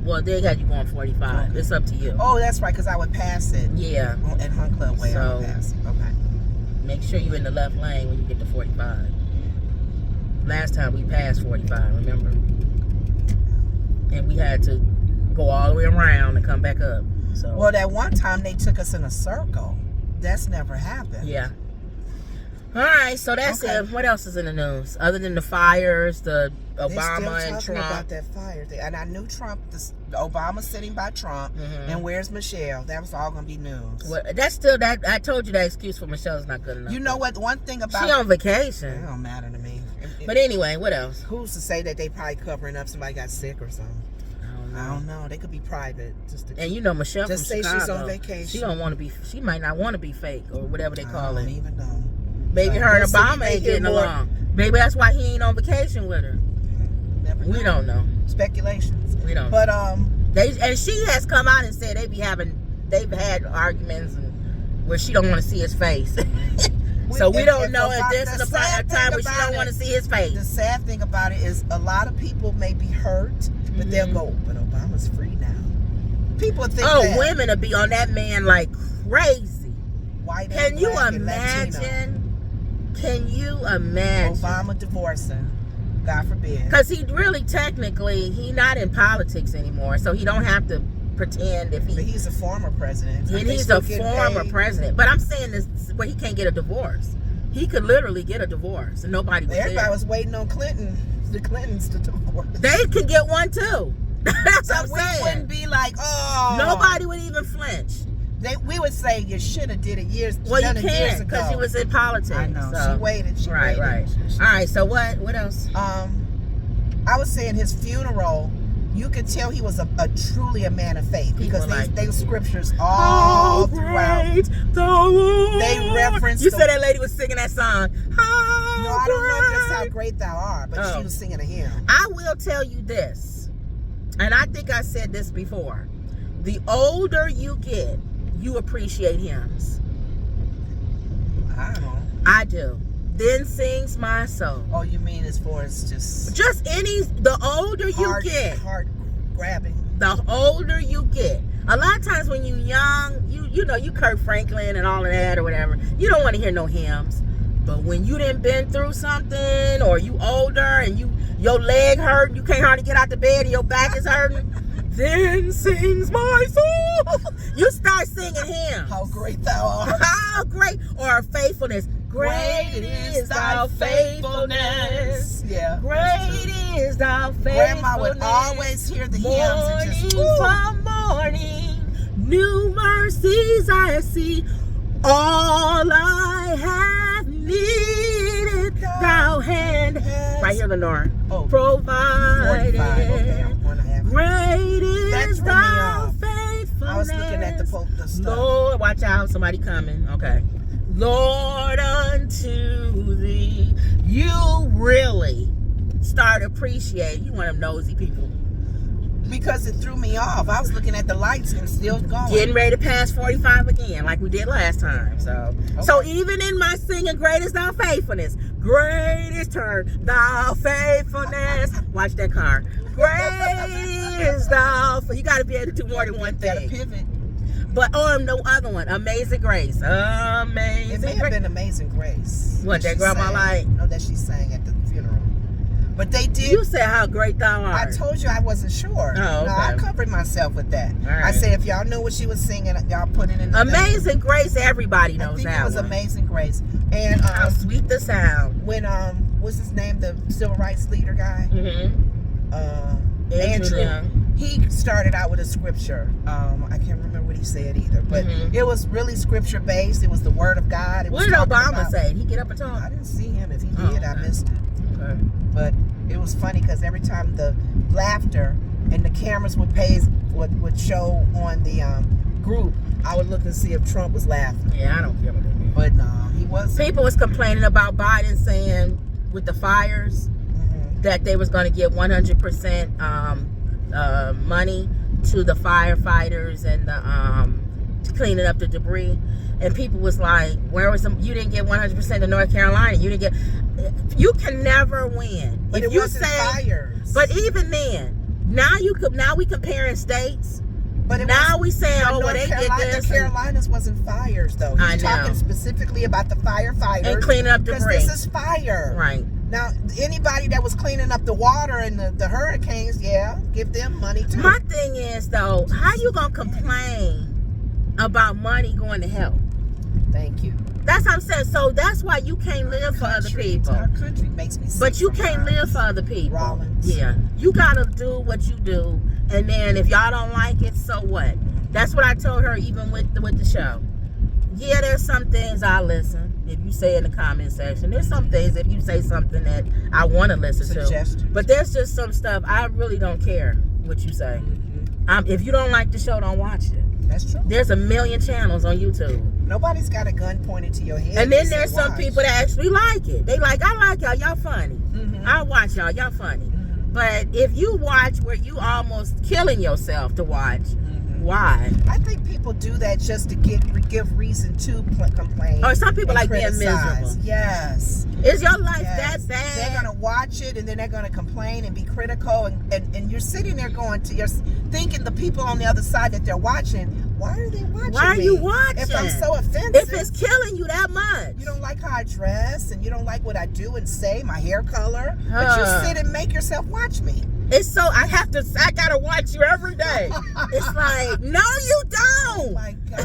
Well, they got you going 45. Okay. It's up to you. Oh, that's right, because I would pass it. Yeah. At Hunt Club way, I would pass it. Okay. Make sure you're in the left lane when you get to 45. Last time we passed 45, remember? And we had to go all the way around and come back up. So. Well, that one time they took us in a circle. That's never happened. Yeah. All right, so that's it. What else is in the news other than the fires, the Obama and Trump? About that fire thing, and I knew Trump, the Obama sitting by Trump, and where's Michelle? That was all gonna be news. Well, that's still that. I told you that excuse for Michelle is not good enough. You know what? One thing about she on vacation. It don't matter to me. But anyway, what else? Who's to say that they probably covering up somebody got sick or something? I don't know. They could be private. And you know Michelle just from say Chicago, she's on vacation. She don't want to be. She might not want to be fake or whatever they call it. I don't even know. Maybe her and Obama ain't getting along. Maybe that's why he ain't on vacation with her. Never know. We don't know. Speculations. We don't. But and she has come out and said they've had arguments and where she don't want to see his face. So we don't know if this is a time where she don't want to see his face. The sad thing about it is a lot of people may be hurt, but they'll go, but Obama's free now. People think that. Women will be on that man like crazy. White Can and you black and imagine? Latino. Can you imagine? Obama divorcing. God forbid. Because he really technically, he not in politics anymore, so he don't have to pretend if he. But he's a former president. And he's a former president. But I'm saying this where he can't get a divorce. He could literally get a divorce and nobody would Everybody care. was waiting on the Clintons to divorce. They could get one too. That's what I'm we saying. wouldn't be like, oh. Nobody would even flinch. We would say you should have did it years. Well, you years can't ago. because he was in politics. I know. So. She waited. She Right. waited. All right. So what else? I was saying his funeral. You could tell he was truly a man of faith because they scriptures all throughout. They referenced. You said that lady was singing that song. No, I don't know if that's how great thou art, but she was singing a hymn. I will tell you this, and I think I said this before. The older you get, you appreciate hymns. I don't know. I do. Then sings my soul. Oh, you mean as far as just the older you get, heart grabbing. the older you get. A lot of times when you young, you know, you Kirk Franklin and all of that or whatever, you don't want to hear no hymns. But when you done been through something, or you older and your leg hurt, you can't hardly get out the bed and your back is hurting, then sings my soul. You start singing hymns. How great thou art. How great, or faithfulness. Great is thy faithfulness. Yeah. Great is thy faithfulness. Grandma would always hear the hymns and just morning from morning, new mercies I see. All I have needed, thou hand, right here, Lenore, provided. 45. Okay, I'm 1.5. Great is thy faithfulness. I was looking at the stuff. Lord, watch out, somebody coming. Okay. Lord, unto thee. You really start appreciating. You one of them nosy people. Because it threw me off. I was looking at the lights and still going. Getting ready to pass 45 again, like we did last time. So even in my singing, great is thy faithfulness. Great is thy faithfulness. Watch that car. Great is thou. You got to be able to do more than one Got to thing. pivot. But on the other one, Amazing Grace. Amazing It may have Grace. been Amazing Grace. What, that she grandma sang. like? No, that she sang at the funeral. But they did. You said how great thou I art. told you I wasn't sure. Oh, No, I okay. covered myself with that. All right. I said if y'all knew what she was singing, y'all put it in the thing. Amazing Grace, everybody I knows think that it was one. Amazing Grace. And How sweet the sound. when what's his name, the civil rights leader guy, Mm-hmm. Andrew, Young. he started out with a scripture. I can't remember what he said either, but Mhm. it was really scripture based. It was the word of God. It What was did talking Obama about- say? Did he get up and talk? I didn't see him. If he Oh, did, I okay. missed it. Okay. But it was funny because every time the laughter and the cameras would show on the group, I would look and see if Trump was laughing. Yeah, I don't care what they mean. But no, he wasn't. People was complaining about Biden saying with the fires Mhm. that they was going to give 100% money to the firefighters and the cleaning up the debris. And people was like, "Where was them? You didn't get 100% to North Carolina. You didn't get. You can never win. But if it you wasn't say, fires. but even then, now we comparing states. But it Now was, we saying, oh, well, North they Carolina, did this The Carolinas wasn't fires though. I He's know. talking specifically about the firefighters and cleaning up because debris. this is fire. Right. Now, anybody that was cleaning up the water and the hurricanes, yeah, give them money too. My thing is though, how you gonna complain about money going to help? Thank you. That's what I'm saying. So that's why you can't live for other people. Our country makes me sick. But you can't sometimes. live for other people. Rollins. Yeah. You gotta do what you do. And then if y'all don't like it, so what? That's what I told her even with the show. Yeah, there's some things I listen. If you say in the comment section, there's some things if you say something that I want to listen to. Suggestions. But there's just some stuff I really don't care what you say. If you don't like the show, don't watch it. That's true. There's a million channels on YouTube. Nobody's got a gun pointed to your head. And then to say there's some watch. people that actually like it. They like, I like y'all. Y'all funny. Mhm. I watch y'all. Y'all funny. Mhm. But if you watch where you almost killing yourself to watch, Mhm. why? I think people do that just to give reason to complain. Or some people and like being criticize. miserable. Yes. Is your life Yes. that bad? They're gonna watch it and then they're gonna complain and be critical and you're sitting there you're thinking the people on the other side that they're watching, why are they watching? Why are me? you watching? If I'm so offensive, If it's killing you that much. you don't like how I dress and you don't like what I do and say, my hair color, but you Huh. sit and make yourself watch me. It's so I gotta watch you every day. It's like, no, you Oh don't. my gosh.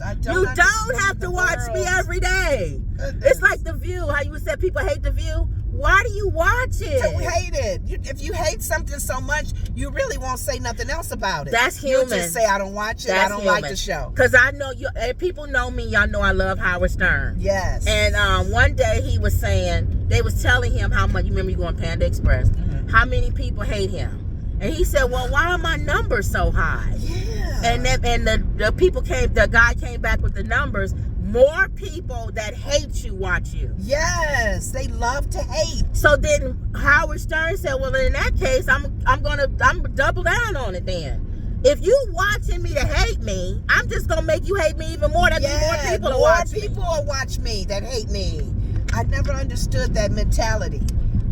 I don't You don't understand have to the watch me world. every day. Goodness. It's like The View. How you said people hate The View. Why do you watch it? Don't hate it. If you hate something so much, you really won't say nothing else about it. That's You'll human. just say, I don't watch it. That's I don't like human. the show. Cause I know you. People know me. Y'all know I love Howard Stern. Yes. And one day he was saying they was telling him how much. You remember you go on Panda Express? Mhm. How many people hate him? And he said, "Well, why are my numbers so high?" Yeah. And the people came. The guy came back with the numbers. More people that hate you watch you. Yes. They love to hate. So then Howard Stern said, "Well, in that case, I'm gonna double down on it then. If you watching me to hate me, I'm just gonna make you hate me even more. That means more people will watch me." will watch me that hate me. I never understood that mentality.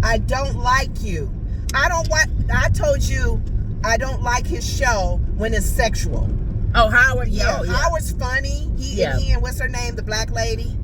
I don't like you. I told you I don't like his show when it's sexual. Oh, Howard, Yeah, yeah. Howard's funny. He and what's her name, the black lady.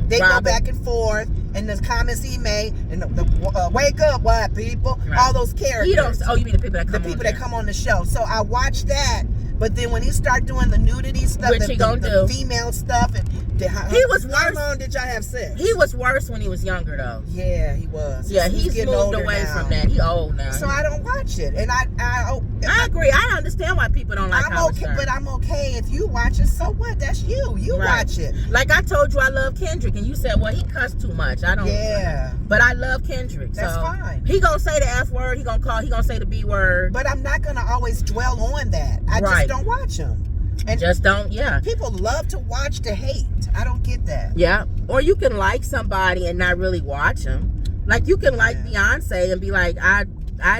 They go back and forth, and the comments he made, and the wake up, white people, Right. all those characters. You don't. Oh, you mean the people that come the on people there. that come on the show. So I watched that, but then when he started doing the nudity stuff, Which he gonna do. the female stuff, and He was how worse. long did y'all have sex? He was worse when he was younger, though. Yeah, he was. Yeah, he's getting moved older away now. from that. He old now. So I don't watch it, and I agree. I understand why people don't like I'm Howard okay, Stern. but I'm okay if you watch it. So what? That's you. You Right. watch it. Like I told you, I love Kendrick, and you said, "Well, he cussed too much." I don't. Yeah. But I love Kendrick. That's so fine. He gonna say the F word. He gonna say the B word. But I'm not gonna always dwell on that. I Right. just don't watch them. And just don't, yeah. people love to watch the hate. I don't get that. Yeah. Or you can like somebody and not really watch them. Like you can like Beyonce and be like, I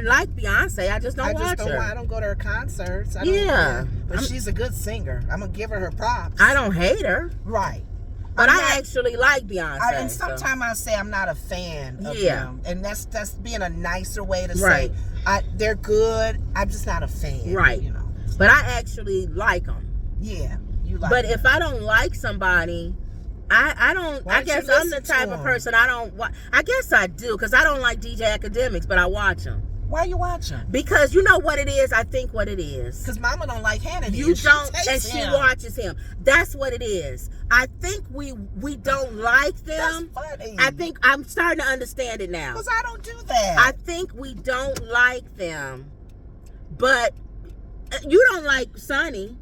like Beyonce. I just don't watch her. I don't go to her concerts. But she's a good singer. I'm gonna give her her props. I don't hate her. Right. But I actually like Beyonce. And sometimes I say I'm not a fan of them. And that's being a nicer way to say they're good. I'm just not a fan. Right. You know. But I actually like them. Yeah. You like But them. if I don't like somebody, I don't. I guess I'm the type of person I don't. I guess I do because I don't like DJ Academics, but I watch them. Why you watching? Because you know what it is. I think what it is. Because Mama don't like Hannity. You don't, and she watches him. That's what it is. I think we don't like them. That's funny. I think I'm starting to understand it now. Because I don't do that. I think we don't like them, but you don't like Sonny.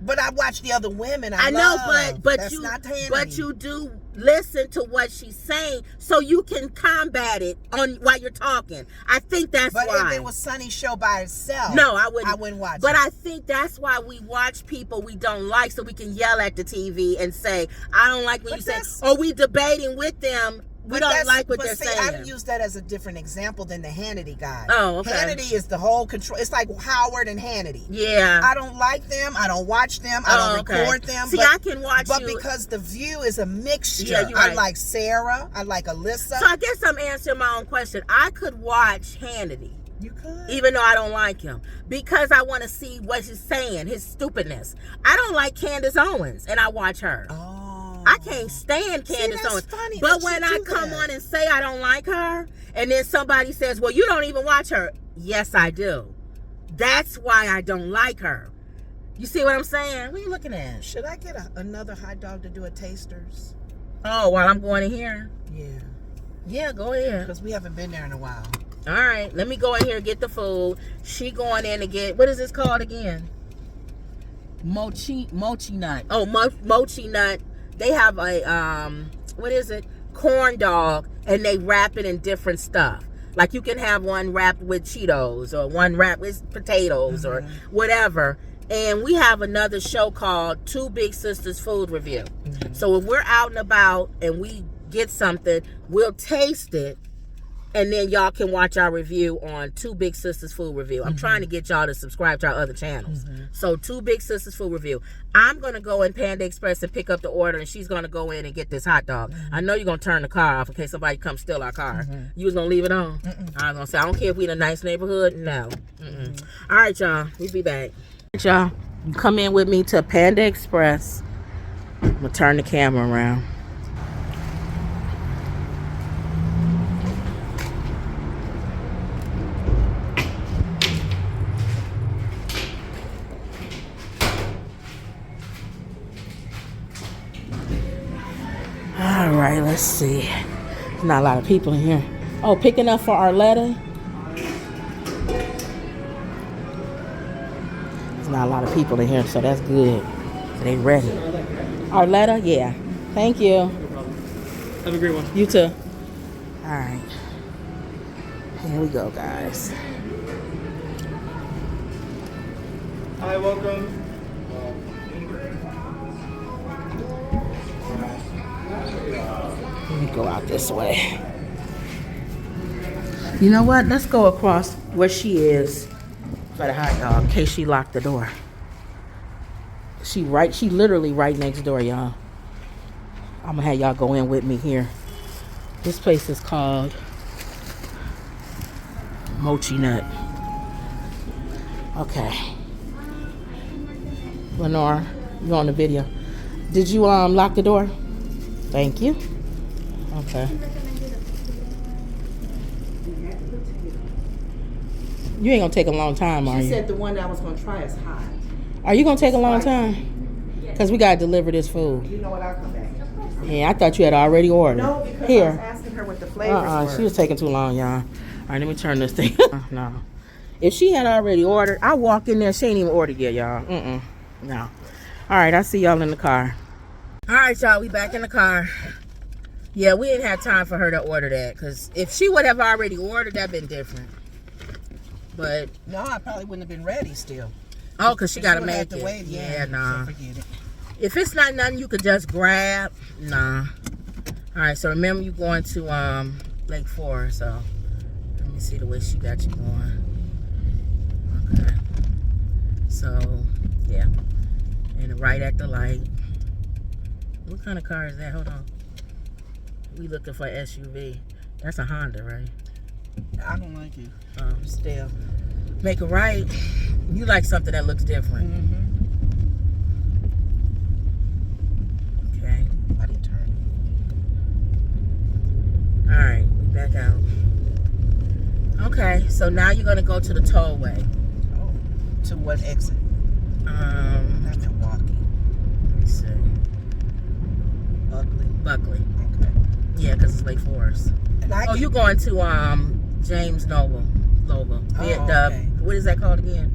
But I watch the other women. I know, love. but That's not Hannity. But you do listen to what she's saying, so you can combat it on while you're talking. I think that's why. But if it was Sonny's show by itself, no, I wouldn't watch. But it. I think that's why we watch people we don't like, so we can yell at the TV and say, "I don't like when you say," or we debating with them. We don't like what they're saying. I use that as a different example than the Hannity guy. Oh, okay. Hannity is the whole control. It's like Howard and Hannity. Yeah. I don't like them. I don't watch them. I don't record them. See, I can watch But because The View is a mixture. Yeah, you're right. I like Sarah. I like Alyssa. So I guess I'm answering my own question. I could watch Hannity. You could. Even though I don't like him. Because I want to see what he's saying, his stupidness. I don't like Candace Owens, and I watch her. Oh. I can't stand Candace Owens. Funny but when I come on and say I don't like her, and then somebody says, well, you don't even watch her. Yes, I do. That's why I don't like her. You see what I'm saying? What are you looking at? Should I get another hot dog to do a Tasters? Oh, while I'm going in here? Yeah. Yeah, go ahead. Because we haven't been there in a while. All right. Let me go in here and get the food. She going in to get, what is this called again? Mochi nut. Oh, mochi nut. They have a, what is it? Corn dog, and they wrap it in different stuff. Like you can have one wrapped with Cheetos, or one wrapped with potatoes, or whatever. And we have another show called Two Big Sisters Food Review. So if we're out and about and we get something, we'll taste it, and then y'all can watch our review on Two Big Sisters Food Review. I'm trying to get y'all to subscribe to our other channels. So Two Big Sisters Food Review. I'm going to go in Panda Express and pick up the order, and she's going to go in and get this hot dog. I know you're going to turn the car off in case somebody comes steal our car. You was going to leave it on? I was going to say, I don't care if we in a nice neighborhood. No. All right, y'all. We'll be back. All right, y'all. You come in with me to Panda Express. I'm going to turn the camera around. All right, let's see. There's not a lot of people in here. Oh, picking up for Arletta. There's not a lot of people in here, so that's good. So they ready. Arletta, yeah. Thank you. Have a great one. You too. All right. Here we go, guys. Hi, welcome. Let me go out this way. You know what? Let's go across where she is for the hot dog in case she locked the door. She literally right next door, y'all. I'm gonna have y'all go in with me here. This place is called Mochi Nut. Okay. Lenore, you on the video. Did you lock the door? Thank you. Okay. You ain't gonna take a long time, are you? She said the one that I was going to try is hot. Are you gonna take a long time? Because we gotta deliver this food. You know what? I'll come back. Yeah, I thought you had already ordered. No, because I was Here. asking her what the flavors were. She was taking too long, y'all. All right, let me turn this thing. No. If she had already ordered, I walk in there, she ain't even ordered yet, y'all. No. All right, I'll see y'all in the car. All right, y'all, we back in the car. Yeah, we didn't have time for her to order that, because if she would have already ordered, that'd been different. But No, I probably wouldn't have been ready still. Oh, because she got to She would've make had it. to wait, Yeah, nah. So forget it. If it's not nothing you could just grab, nah. All right, so remember you going to Lake Forest, so let me see the way she got you going. Okay. So, yeah. And right at the light. What kind of car is that? Hold on. We looking for SUV. That's a Honda, right? I don't like it. Still. Make a right. You like something that looks different. Okay. Why did he turn? All right, we back out. Okay, so now you're gonna go to the tollway. Oh, to what exit? Not Milwaukee. Let me see. Buckley. Okay. Yeah, because it's Lake Forest. And I Oh, you going to James Noble. okay. What is that called again?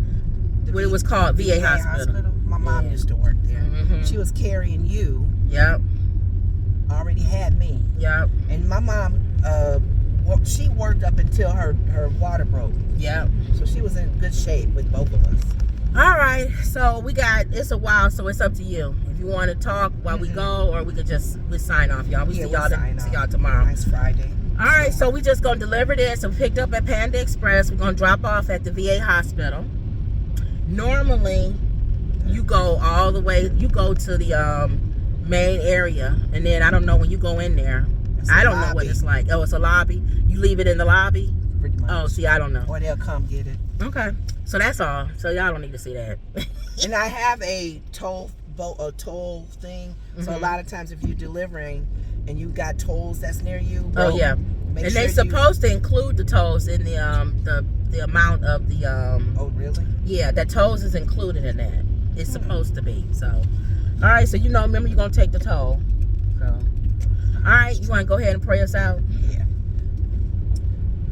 What it was called? VA Hospital. My mom Yeah. used to work there. Mhm. She was carrying you. Yep. Already had me. Yep. And my mom, she worked up until her water broke. Yep. So she was in good shape with both of us. All right, so it's a while, so it's up to you. If you want to talk while we go, or we sign off, y'all. We see y'all tomorrow. Nice Friday. All right, so we just gonna deliver this. So we picked up at Panda Express. We're gonna drop off at the VA hospital. Normally, you go all the way. You go to the main area, and then I don't know when you go in there. It's I a don't know what lobby. it's like. Oh, it's a lobby. You leave it in the lobby. Pretty much. Oh, see, I don't know. Or they'll come get it. Okay, so that's all. So y'all don't need to see that. And I have a toll thing. So a lot of times if you're delivering and you got tolls that's near you, Oh yeah, make and sure they supposed to include the tolls in the amount of the Oh really? Yeah, that tolls is included in that. It's supposed to be. So, all right. So remember you're gonna take the toll. So, all right. You want to go ahead and pray us out? Yeah.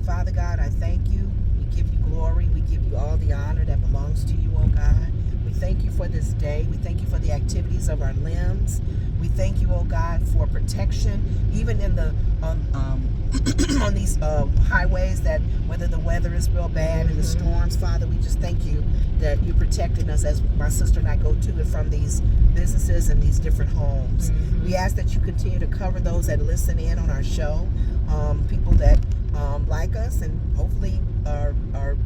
Father God, I thank you. We give you glory. We give you all the honor that belongs to you, oh God. We thank you for this day. We thank you for the activities of our limbs. We thank you, oh God, for protection, even in the on these highways, that whether the weather is real bad and the storms, Father, we just thank you that you're protecting us as my sister and I go to and from these businesses and these different homes. We ask that you continue to cover those that listen in on our show, people that like us and hopefully are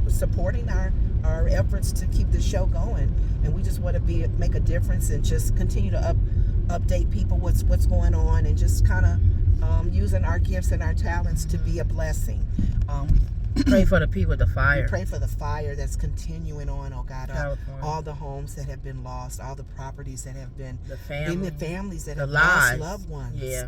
supporting our efforts to keep the show going. And we just want to make a difference and just continue to update people what's going on, and just kind of using our gifts and our talents to be a blessing. Pray for the people with the fire. We pray for the fire that's continuing on, oh God. California. All the homes that have been lost, all the properties that have been, The family. the families that The have lives. lost loved ones. Yeah.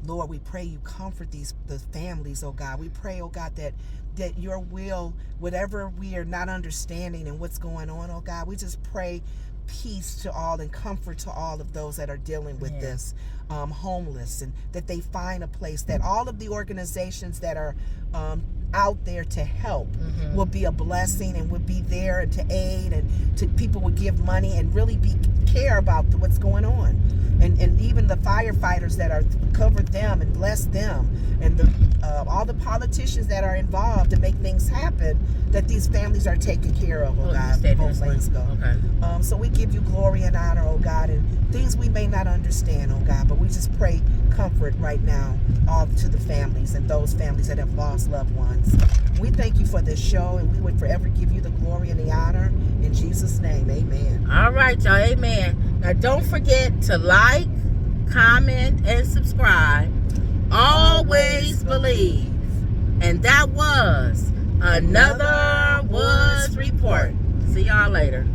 Lord, we pray you comfort the families, oh God. We pray, oh God, that your will, whatever we are not understanding and what's going on, oh God, we just pray peace to all and comfort to all of those that are dealing with this, homeless, and that they find a place, that all of the organizations that are out there to help will be a blessing and would be there to aid, and to people would give money and really care about what's going on, and even the firefighters that are cover them and bless them, and all the politicians that are involved to make things happen, that these families are taken care of, oh God. Both lanes go. Okay. So we give you glory and honor, oh God, and things we may not understand, oh God, but we just pray comfort right now all to the families and those families that have lost loved ones. We thank you for this show, and we would forever give you the glory and the honor. In Jesus' name, amen. All right, y'all. Amen. Now, don't forget to like, comment, and subscribe. Always believe. And that was another Woods Report. See y'all later.